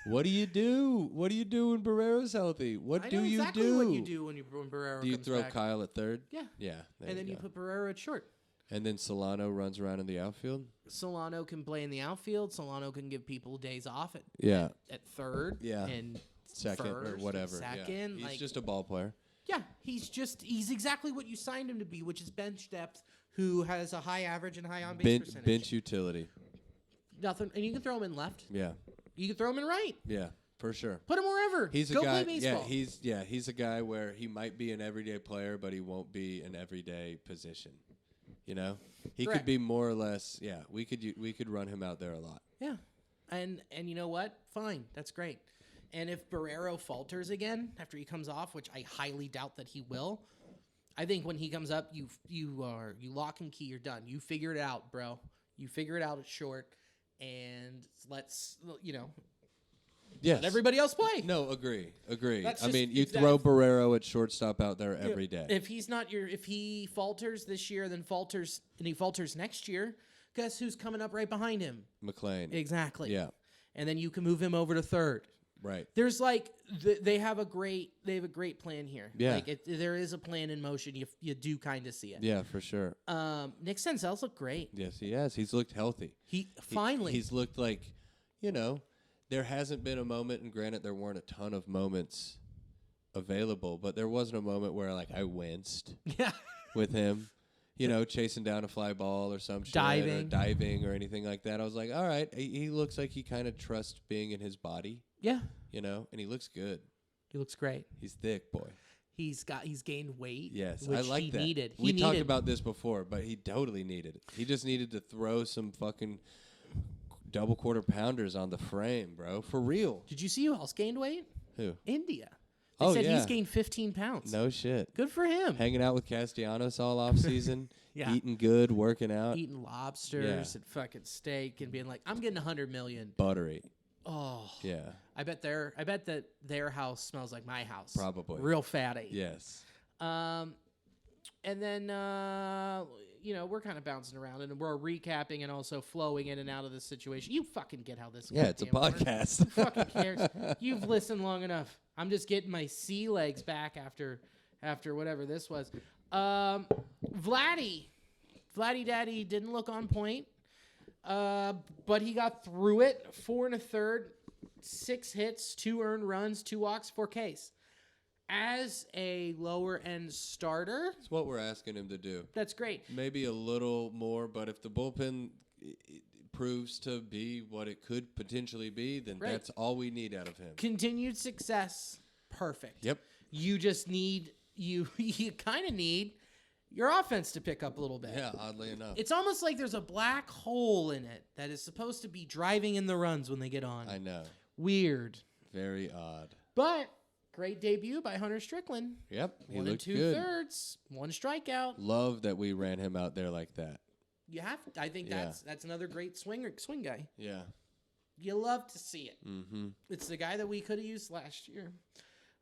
What do you do? What do you do when Barrero's healthy? What do you do? What you do when Barrero Do you comes throw back. Kyle at third? Yeah. Yeah. And then you put Barrero at short. And then Solano runs around in the outfield? Solano can play in the outfield. Solano can give people days off at third. Yeah. And second first, or whatever. Second. Yeah. He's just a ball player. Yeah. He's exactly what you signed him to be, which is bench depth, who has a high average and high on-base percentage. Bench utility. Nothing. And you can throw him in left. Yeah. You can throw him in right. Yeah. For sure. Put him wherever. He's a Go guy. play baseball. He's a guy where he might be an everyday player, but he won't be an everyday position. You know, he Correct. could be more or less. Yeah, we could run him out there a lot. Yeah, and you know what? Fine, that's great. And if Barrero falters again after he comes off, which I highly doubt that he will, I think when he comes up, you lock and key. You're done. You figure it out, bro. You figure it out at short, and let's Yes. let everybody else play. No, agree. That's I just- mean, you it's throw Barrero at shortstop out there every day. If he falters this year, then falters next year, guess who's coming up right behind him? McLean. Exactly. Yeah. And then you can move him over to third. Right. There's like they have a great plan here. Yeah. Like there is a plan in motion. You do kind of see it. Yeah, for sure. Nick Senzel's looked great. Yes, he has. He's looked healthy. He's looked like, there hasn't been a moment, and granted there weren't a ton of moments available, but there wasn't a moment where like I winced with him, chasing down a fly ball or some shit, or diving or anything like that. I was like, all right, he looks like he kind of trusts being in his body. Yeah. And he looks good. He looks great. He's thick, boy. He's gained weight. Yes, which I like he that. Needed. We talked about this before, but he totally needed it. He just needed to throw some fucking double quarter pounders on the frame, bro. For real. Did you see who else gained weight? Who? India. They said yeah. he's gained 15 pounds. No shit. Good for him. Hanging out with Castellanos all off season. Yeah. Eating good, working out. Eating lobsters and fucking steak and being like, I'm getting 100 million. Buttery. Oh. Yeah. I bet that their house smells like my house. Probably. Real fatty. Yes. And then, we're kind of bouncing around and we're recapping and also flowing in and out of this situation. You fucking get how this Yeah, it's a podcast. Who fucking cares? You've listened long enough. I'm just getting my sea legs back after whatever this was. Vladdy Daddy didn't look on point, but he got through it. 4 1/3, 6 hits, 2 earned runs, 2 walks, 4 Ks. As a lower end starter, That's what we're asking him to do. that's great. Maybe a little more, but if the bullpen proves to be what it could potentially be, then Right. that's all we need out of him. Continued success, perfect. Yep. You just need you kind of need your offense to pick up a little bit. Yeah, oddly enough. It's almost like there's a black hole in it that is supposed to be driving in the runs when they get on. I know. Weird. Very odd. But great debut by Hunter Strickland. Yep. He 1 looked 2/3, 1 strikeout. Love that we ran him out there like that. You have. I think Yeah. that's another great swing guy. Yeah. You love to see it. Mm-hmm. It's the guy that we could have used last year.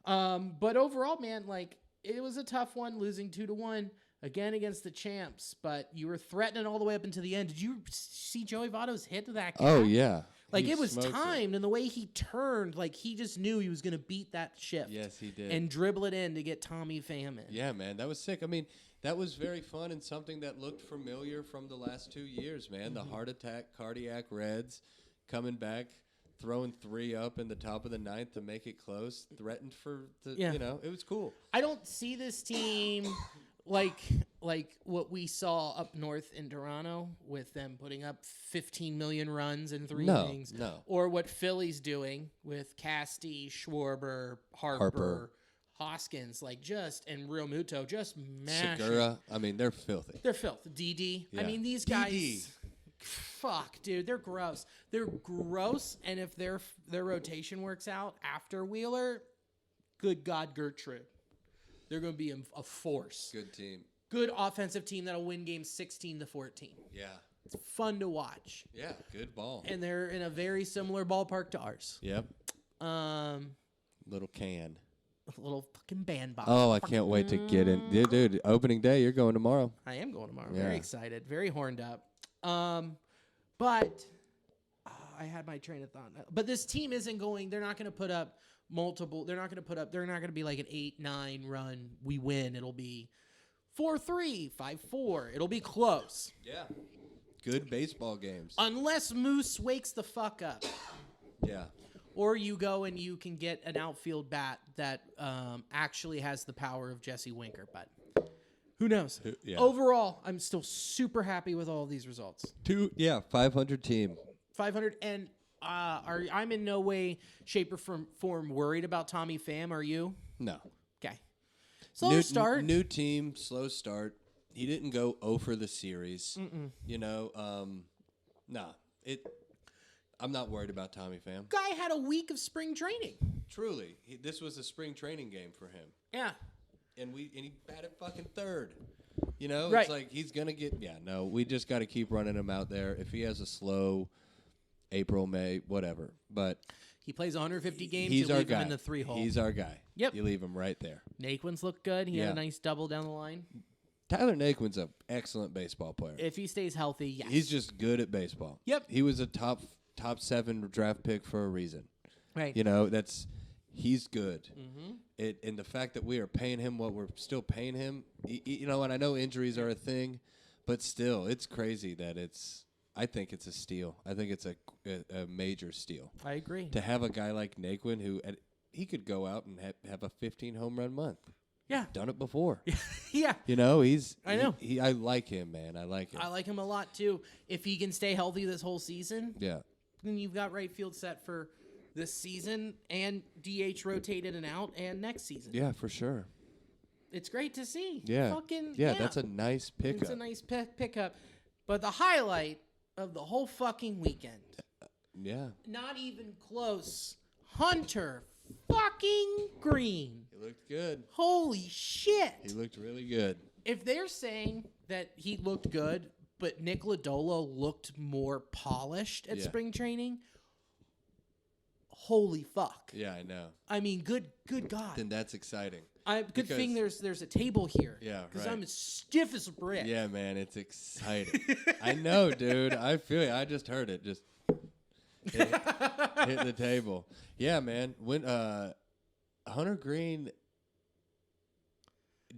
But overall, man, like it was a tough one, losing 2-1 again against the champs. But you were threatening all the way up into the end. Did you see Joey Votto's hit to that guy? Oh, yeah. Like He it was smoked timed, and the way he turned, like he just knew he was going to beat that shift. Yes, he did. And dribble it in to get Tommy Pham in. Yeah, man, that was sick. I mean, that was very fun and something that looked familiar from the last 2 years, man. The heart attack, cardiac Reds coming back, throwing 3 up in the top of the 9th to make it close, threatened for the, it was cool. I don't see this team like what we saw up north in Toronto with them putting up 15 million runs in 3 innings. No. Or what Philly's doing with Casty, Schwarber, Harper. Hoskins, and Real Muto just mashing. Segura, I mean, they're filthy. They're filthy. DD. Yeah. I mean, these guys, fuck, dude, they're gross. They're gross, and if their rotation works out after Wheeler, good God, Gertrude. They're going to be a force. Good team. Good offensive team that'll win games 16-14. Yeah. It's fun to watch. Yeah, good ball. And they're in a very similar ballpark to ours. Yep. Little can. A little fucking bandbox. Oh, I can't wait to get in. Dude, opening day, you're going tomorrow. I am going tomorrow. Yeah. Very excited. Very horned up. But I had my train of thought. But this team isn't going. They're not going to put up multiple. They're not going to be like an 8-9 run. We win. It'll be 4-3, 5-4. It'll be close. Yeah. Good baseball games. Unless Moose wakes the fuck up. Yeah. Or you go and you can get an outfield bat that actually has the power of Jesse Winker. But who knows? Yeah. Overall, I'm still super happy with all of these results. 500 team. 500. And I'm in no way, shape, or form worried about Tommy Pham. Are you? No. Okay. Slow start. New team, slow start. He didn't go 0 for the series. I'm not worried about Tommy Pham. Guy had a week of spring training. Truly. This was a spring training game for him. Yeah. And he batted fucking third. Right. It's like he's going to get... Yeah, no, we just got to keep running him out there. If he has a slow April, May, whatever. But... He plays 150 games. You leave him in the 3-hole. He's our guy. Yep. You leave him right there. Naquin's looked good. He had a nice double down the line. Tyler Naquin's an excellent baseball player. If he stays healthy, yes. He's just good at baseball. Yep. He was a top 7 draft pick for a reason. Right. He's good. Mm-hmm. And the fact that we are paying him what we're still paying him, and I know injuries are a thing, but still, it's crazy that I think it's a steal. I think it's a major steal. I agree. To have a guy like Naquin who he could go out and have a 15 home run month. Yeah. Done it before. Yeah. I know. I like him, man. I like him. I like him a lot, too. If he can stay healthy this whole season, yeah, then you've got right field set for this season and DH rotated and out and next season. Yeah, for sure. It's great to see. Yeah. That's a nice pickup. It's a nice pickup. But the highlight of the whole fucking weekend. Yeah. Not even close. Hunter fucking Greene. He looked good. Holy shit. He looked really good. If they're saying that he looked good, but Nick Lodolo looked more polished at spring training, holy fuck. Yeah, I know. I mean, good God. Then that's exciting. Good thing there's a table here. Yeah, because I'm as stiff as a brick. Yeah, man, it's exciting. I know, dude. I feel you. I just heard it. Just hit the table. Yeah, man. When Hunter Greene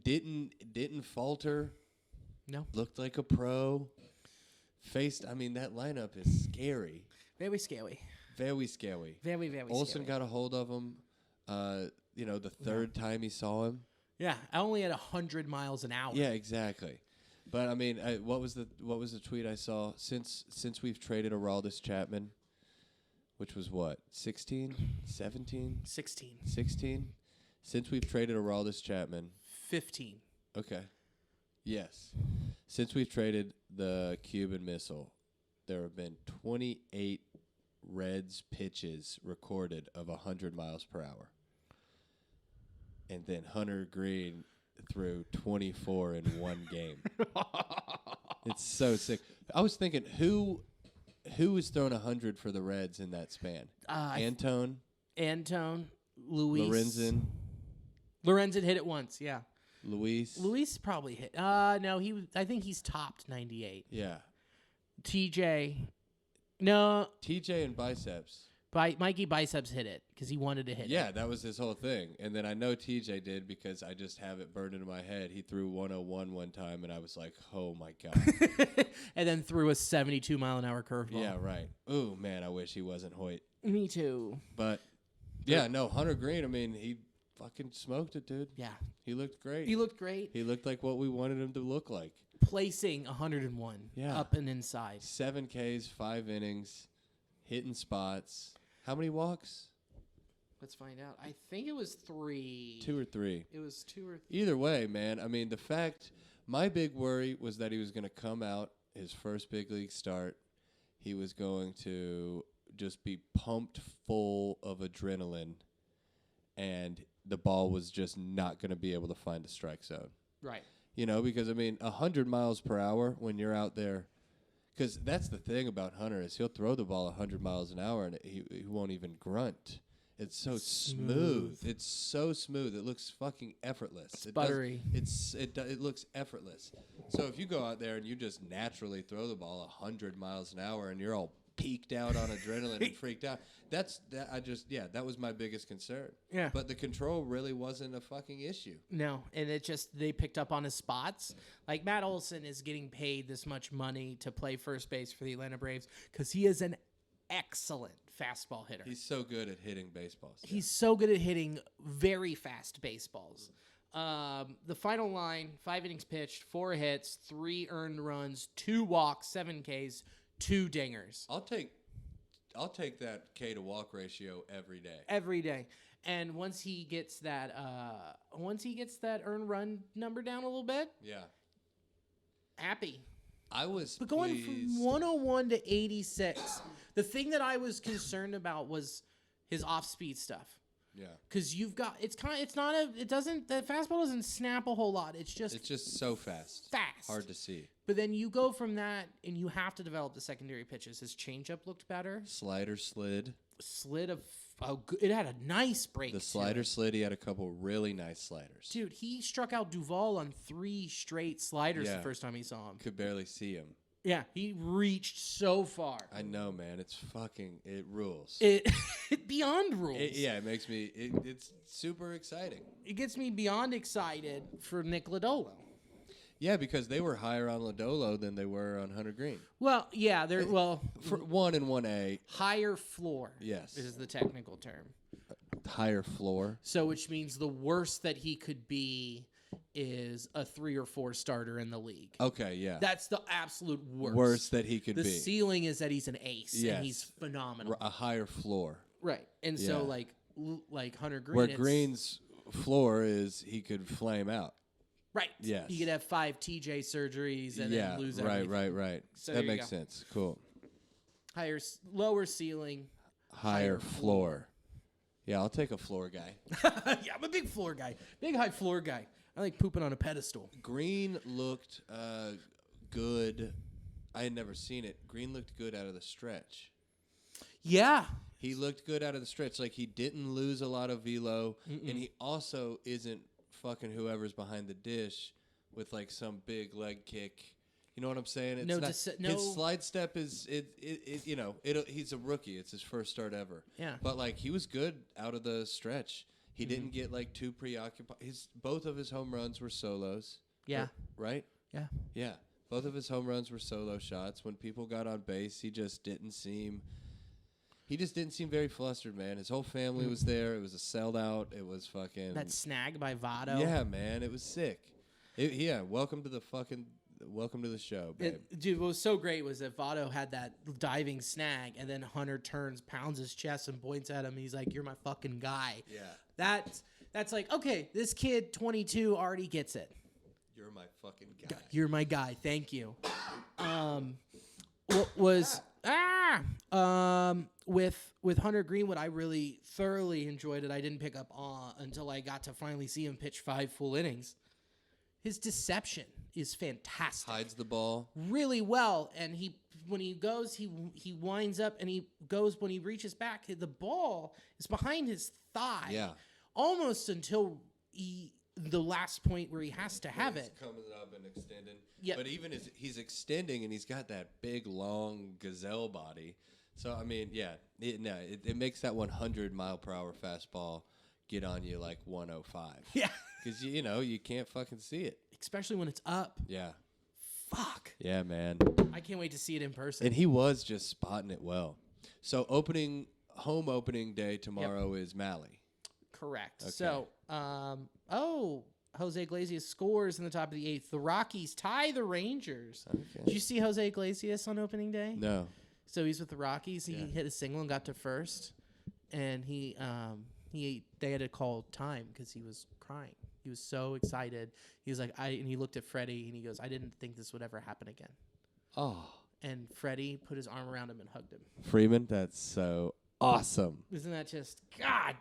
didn't falter. No. Looked like a pro. That lineup is scary. Very scary. Very scary. Very, very Olsen scary. got a hold of him. The third time he saw him. Yeah, I only had 100 miles an hour. Yeah, exactly. But what was the tweet I saw? Since we've traded Aroldis Chapman, which was what, 16, 17, 16. Since we've traded Aroldis Chapman, 15. Okay. Yes. Since we've traded the Cuban Missile, there have been 28 Reds pitches recorded of 100 miles per hour. And then Hunter Greene threw 24 in one game. It's so sick. I was thinking, who was throwing 100 for the Reds in that span? Antone, Luis. Lorenzen hit it once, yeah. Luis probably hit. No, I think he's topped 98. Yeah. TJ. No. TJ and biceps. Mikey Biceps hit it because he wanted to hit it. Yeah, that was his whole thing. And then I know TJ did because I just have it burned into my head. He threw 101 one time, and I was like, oh, my God. And then threw a 72-mile-an-hour curveball. Yeah, right. Ooh, man, I wish he wasn't Hoyt. Me too. But, yeah, no, Hunter Greene, I mean, he fucking smoked it, dude. Yeah. He looked great. He looked great. He looked like what we wanted him to look like. Placing 101 up and inside. 7 Ks, 5 innings, hitting spots. How many walks? Let's find out. I think it was 3. 2 or 3. It was 2 or 3. Either way, man. I mean, my big worry was that he was going to come out his first big league start. He was going to just be pumped full of adrenaline, and the ball was just not going to be able to find a strike zone. Right. You know, because, I mean, 100 miles per hour when you're out there, because that's the thing about Hunter is he'll throw the ball 100 miles an hour and he won't even grunt. It's so smooth. It's so smooth. It looks fucking effortless. It's buttery. It looks effortless. So if you go out there and you just naturally throw the ball 100 miles an hour and you're all peaked out on adrenaline and freaked out, that was my biggest concern. Yeah. But the control really wasn't a fucking issue. No, and they picked up on his spots. Like Matt Olson is getting paid this much money to play first base for the Atlanta Braves because he is an excellent fastball hitter. He's so good at hitting baseballs. Yeah. He's so good at hitting very fast baseballs. The final line, 5 innings pitched, 4 hits, 3 earned runs, 2 walks, 7 Ks, 2 dingers. I'll take that K to walk ratio every day. Every day. And once he gets that earned run number down a little bit, yeah, happy. I was But going from 101 to 86, the thing that I was concerned about was his off-speed stuff. Yeah. Because the fastball doesn't snap a whole lot. It's just so fast. Hard to see. But then you go from that, and you have to develop the secondary pitches. His changeup looked better. Slider slid. It had a nice break. The slider slid. He had a couple really nice sliders. Dude, he struck out Duvall on 3 straight sliders the first time he saw him. Could barely see him. Yeah, he reached so far. I know, man. It rules. It beyond rules. It makes me. It's super exciting. It gets me beyond excited for Nick Lodolo. Yeah, because they were higher on Lodolo than they were on Hunter Greene. Well, yeah, for 1 and 1A. Higher floor. Yes, is the technical term. Higher floor. So, which means the worst that he could be is a 3 or 4 starter in the league. Okay, yeah. That's the absolute worst. Worst that he could be. The ceiling is that he's an ace, and he's phenomenal. A higher floor. Right. And so, like Hunter Greene. Where Greene's floor is he could flame out. Right. Yes. He could have 5 TJ surgeries and then lose everything. Right. So that makes sense. Cool. Lower ceiling. Higher floor. Yeah, I'll take a floor guy. Yeah, I'm a big floor guy. Big high floor guy. I like pooping on a pedestal. Greene looked good. I had never seen it. Greene looked good out of the stretch. Yeah. He looked good out of the stretch. Like, he didn't lose a lot of velo, and he also isn't fucking whoever's behind the dish with, like, some big leg kick. You know what I'm saying? His slide step is he's a rookie. It's his first start ever. Yeah. But like he was good out of the stretch. He didn't get like too preoccupied. Both of his home runs were solos. Yeah. Right? Yeah. Yeah. Both of his home runs were solo shots. When people got on base, he just didn't seem very flustered, man. His whole family was there. It was a sellout. It was fucking that snag by Votto. Yeah, man. It was sick. Welcome to the show, babe. Dude, what was so great was that Votto had that diving snag, and then Hunter turns, pounds his chest, and points at him. And he's like, "You're my fucking guy." Yeah. That's like, okay, this kid, 22, already gets it. You're my fucking guy. You're my guy. Thank you. With Hunter Greene, what I really thoroughly enjoyed that I didn't pick up on until I got to finally see him pitch 5 full innings. His deception is fantastic. Hides the ball really well, and when he goes, he winds up, and he goes when he reaches back. The ball is behind his thigh, almost until the last point where he has to have it. Coming up and extending, but even as he's extending, and he's got that big long gazelle body, So I mean, yeah, it makes that 100-mile-per-hour fastball get on you like 105. Yeah, because you can't fucking see it, especially when it's up. Yeah. Fuck. Yeah, man. I can't wait to see it in person. And he was just spotting it well. So home opening day tomorrow is Mally. Correct. Okay. So, Jose Iglesias scores in the top of the 8th. The Rockies tie the Rangers. Okay. Did you see Jose Iglesias on opening day? No. So he's with the Rockies. He hit a single and got to first, and they had to call time because he was crying. He was so excited. He was like, and he looked at Freddie and he goes, I didn't think this would ever happen again. Oh. And Freddie put his arm around him and hugged him. Freeman, that's so awesome. Isn't that just, God,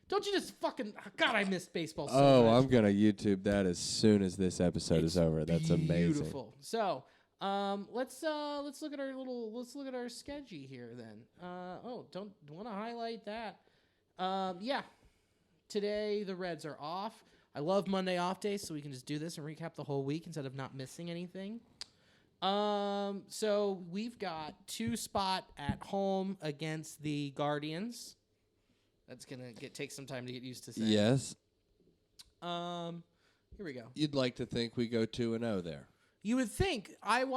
don't you just fucking, God, I miss baseball so much. Oh, I'm going to YouTube that as soon as this episode is over. That's amazing. Beautiful. So, let's look at our schedule here then. Don't want to highlight that. Yeah. Today the Reds are off. I love Monday off days, so we can just do this and recap the whole week instead of not missing anything. So we've got 2-spot at home against the Guardians. That's gonna take some time to get used to saying. Yes. Here we go. You'd like to think we go 2-0 there. You would think. I've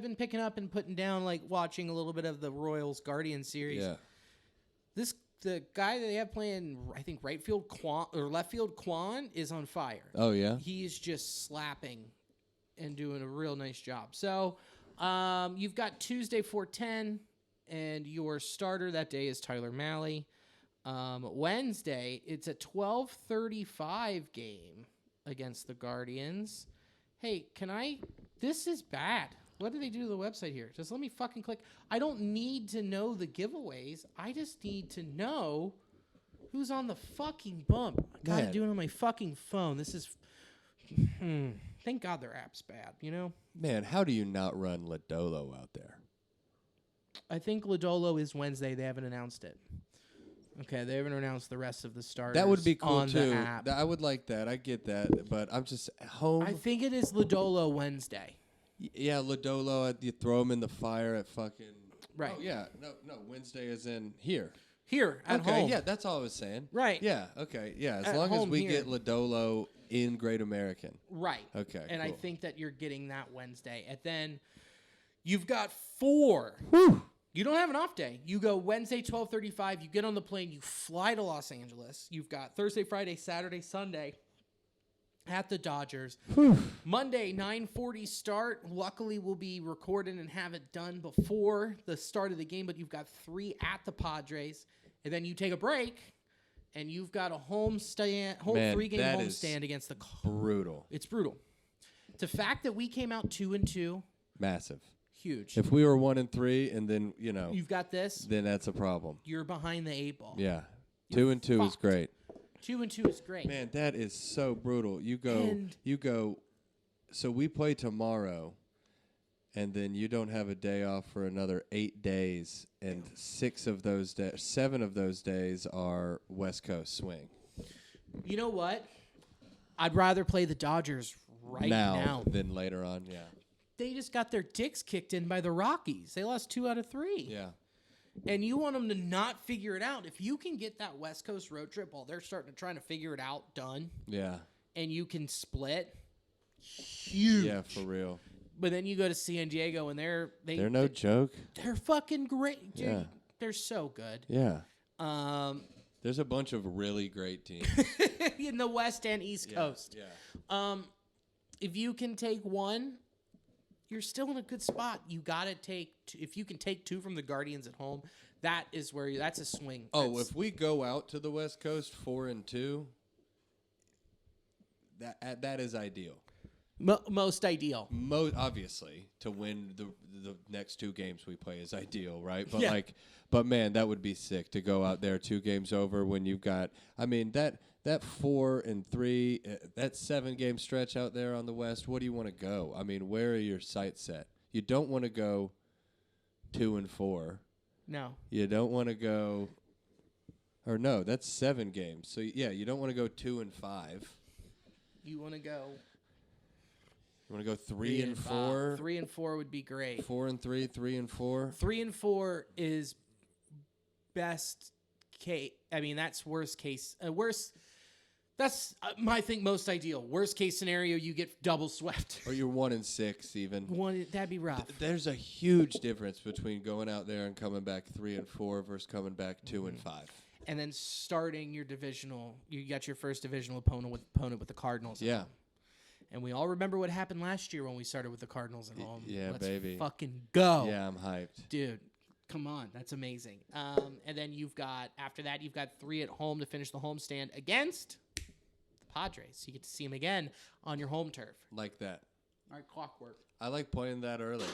been picking up and putting down, watching a little bit of the Royals Guardians series. Yeah. The guy that they have playing, I think, right field left field, Quan, is on fire. Oh, yeah? He's just slapping and doing a real nice job. So you've got Tuesday 4:10, and your starter that day is Tyler Malley. Wednesday, it's a 12:35 game against the Guardians. Hey, this is bad. What do they do to the website here? Just let me fucking click. I don't need to know the giveaways. I just need to know who's on the fucking bump. I gotta do it on my fucking phone. This is... Thank God their app's bad, Man, how do you not run Lodolo out there? I think Lodolo is Wednesday. They haven't announced it. Okay, they haven't announced the rest of the starters. That would be cool, on too. The app. I would like that. I get that. But I'm just home. I think it is Lodolo Wednesday. Yeah, Lodolo, you throw him in the fire at fucking... Right. Oh, yeah. No, Wednesday is in here. Here, at home. Okay, yeah, that's all I was saying. Right. Yeah, okay, yeah. As At long as home we here. get Lodolo in Great American. Right. Okay, And cool. I think that you're getting that Wednesday. And then you've got 4. Whew. You don't have an off day. You go Wednesday, 12:35. You get on the plane. You fly to Los Angeles. You've got Thursday, Friday, Saturday, Sunday at the Dodgers. Whew. Monday, 9:40 start. Luckily, we'll be recording and have it done before the start of the game. But you've got 3 at the Padres. And then you take a break, and you've got a home 3-game homestand against the... Brutal. It's brutal. The fact that we came out 2-2... Massive. Huge. If we were 1-3 and then, You've got this. then that's a problem. You're behind the 8 ball. Yeah. You're 2-2 is fucked. great. 2-2 is great. Man, that is so brutal. You go, so we play tomorrow, and then you don't have a day off for another 8 days, and 7 of those days are West Coast swing. You know what? I'd rather play the Dodgers right now than later on, yeah. They just got their dicks kicked in by the Rockies. They lost 2 out of 3. Yeah. And you want them to not figure it out. If you can get that West Coast road trip while they're trying to figure it out done, Yeah. and you can split, huge. Yeah, for real. But then you go to San Diego, and they're no joke. They're fucking great, dude. Yeah. They're so good. Yeah. There's a bunch of really great teams in the West and East Coast. Yeah. If you can take one, you're still in a good spot. You gotta take. If you can take 2 from the Guardians at home, that is where that's a swing. Oh, if we go out to the West Coast 4-2, that is ideal. Most ideal. Obviously, to win the next 2 games we play is ideal, right? But Yeah. but man, that would be sick to go out there 2 games over when you've got. I mean that 4-3, that 7-game stretch out there on the West. What do you want to go? I mean, where are your sights set? You don't want to go 2-4. No. You don't want to go. Or no, that's 7 games. So yeah, you don't want to go 2-5. You want to go. You want to go 3-4? 3-4 would be great. 4-3, 3-4. 3-4 is best case. I mean, that's worst case. That's I think most ideal. Worst case scenario, you get double swept. Or you're 1-6 even. That'd be rough. There's a huge difference between going out there and coming back 3-4 versus coming back 2-5. And then starting your divisional, you got your first divisional opponent with the Cardinals. Yeah. And we all remember what happened last year when we started with the Cardinals at home. Yeah, Let's baby. fucking go. Yeah, I'm hyped. Dude, come on. That's amazing. And then after that, you've got 3 at home to finish the homestand against the Padres. You get to see them again on your home turf. Like that. All right, clockwork. I like playing that early.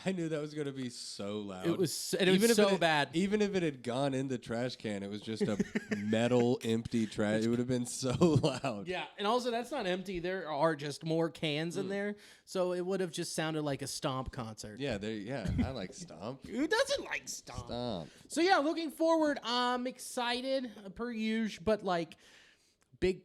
I knew that was going to be so loud. It was so bad. Even if it had gone in the trash can, it was just a metal, empty trash. It would have been so loud. Yeah, and also that's not empty. There are just more cans in there, so it would have just sounded like a Stomp concert. Yeah, I like Stomp. Who doesn't like Stomp? Stomp. So yeah, looking forward. I'm excited per usual, but like big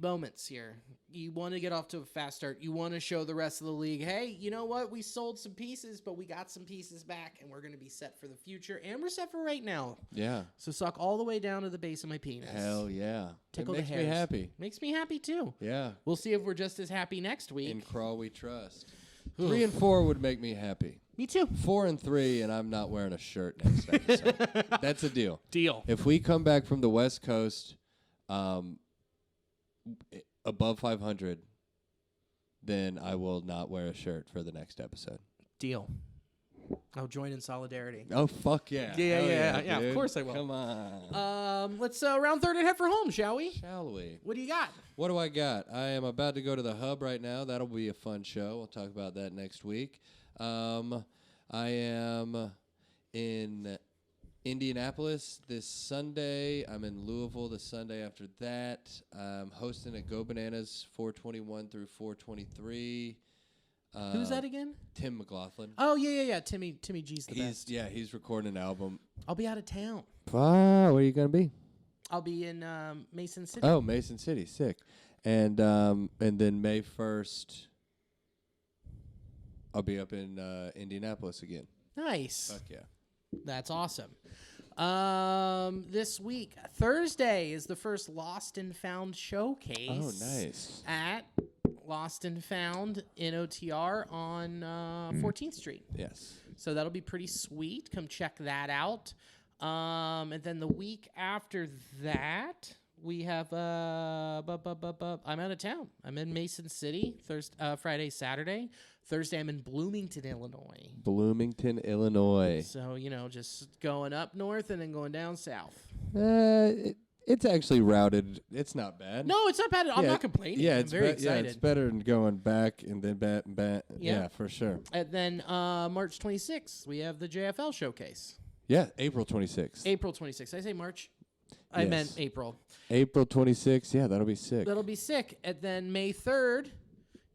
moments here. You want to get off to a fast start. You want to show the rest of the league, hey, you know what? We sold some pieces, but we got some pieces back, and we're going to be set for the future, and we're set for right now. Yeah. So suck all the way down to the base of my penis. Hell yeah. Tickle it makes the hairs. me happy. Makes me happy, too. Yeah. We'll see if we're just as happy next week. In Crawl we trust. 3 and 4 would make me happy. Me too. 4 and 3, and I'm not wearing a shirt next episode. That's a deal. Deal. If we come back from the West Coast above 500, then I will not wear a shirt for the next episode. Deal. I'll join in solidarity. Oh, fuck yeah. Yeah, of course I will. Come on. Let's round third and head for home, shall we? Shall we? What do you got? What do I got? I am about to go to the Hub right now. That'll be a fun show. We'll talk about that next week. I am in Indianapolis this Sunday. I'm in Louisville the Sunday after that. I'm hosting at Go Bananas 421 through 423. Who's that again? Tim McLaughlin. Oh, yeah. Timmy G's the best. Yeah, he's recording an album. I'll be out of town. Where are you going to be? I'll be in Mason City. Oh, Mason City. Sick. And then May 1st, I'll be up in Indianapolis again. Nice. Fuck yeah. That's awesome. This week, Thursday, is the first Lost and Found showcase. Oh, nice. At Lost and Found in OTR on 14th Street. Yes. So that'll be pretty sweet. Come check that out. And then the week after that, we have I'm out of town. I'm in Mason City Friday, Saturday. Thursday, I'm in Bloomington, Illinois. So, just going up north and then going down south. It's actually routed. It's not bad. No, it's not bad. I'm not complaining. Yeah, I'm very excited. Yeah, it's better than going back and then back and back. Yeah, for sure. And then March 26th, we have the JFL showcase. Yeah, April 26th. April 26th. Did I say March? I meant April. April 26th. Yeah, that'll be sick. That'll be sick. And then May 3rd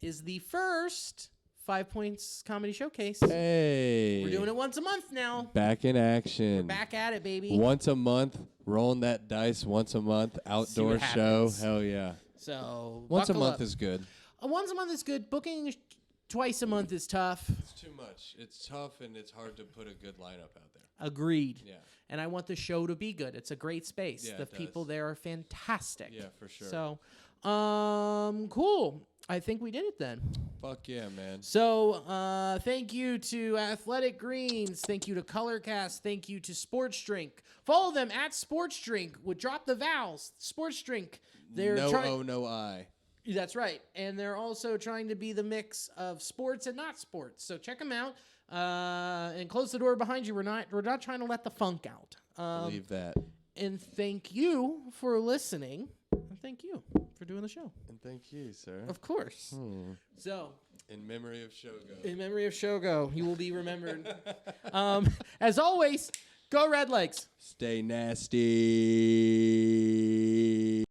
is the first 5 Points Comedy Showcase. Hey. We're doing it once a month now. Back in action. We're back at it, baby. Once a month. Rolling that dice once a month. Outdoor show. Hell yeah. So once a month is good. Once a month is good. Booking twice a month is tough. It's too much. It's tough, and it's hard to put a good lineup out there. Agreed. Yeah. And I want the show to be good. It's a great space. Yeah, the people there are fantastic. Yeah, for sure. So, cool. I think we did it then. Fuck yeah, man. So, thank you to Athletic Greens. Thank you to Colorcast. Thank you to SportsDrink. Follow them at SportsDrink. Would drop the vowels. SportsDrink. They're no I. That's right. And they're also trying to be the mix of sports and not sports. So check them out. And close the door behind you. We're not trying to let the funk out. Believe that. And thank you for listening. And thank you for doing the show. And thank you, sir. Of course. So, in memory of Shogo. In memory of Shogo, you will be remembered. As always, go Redlegs. Stay nasty.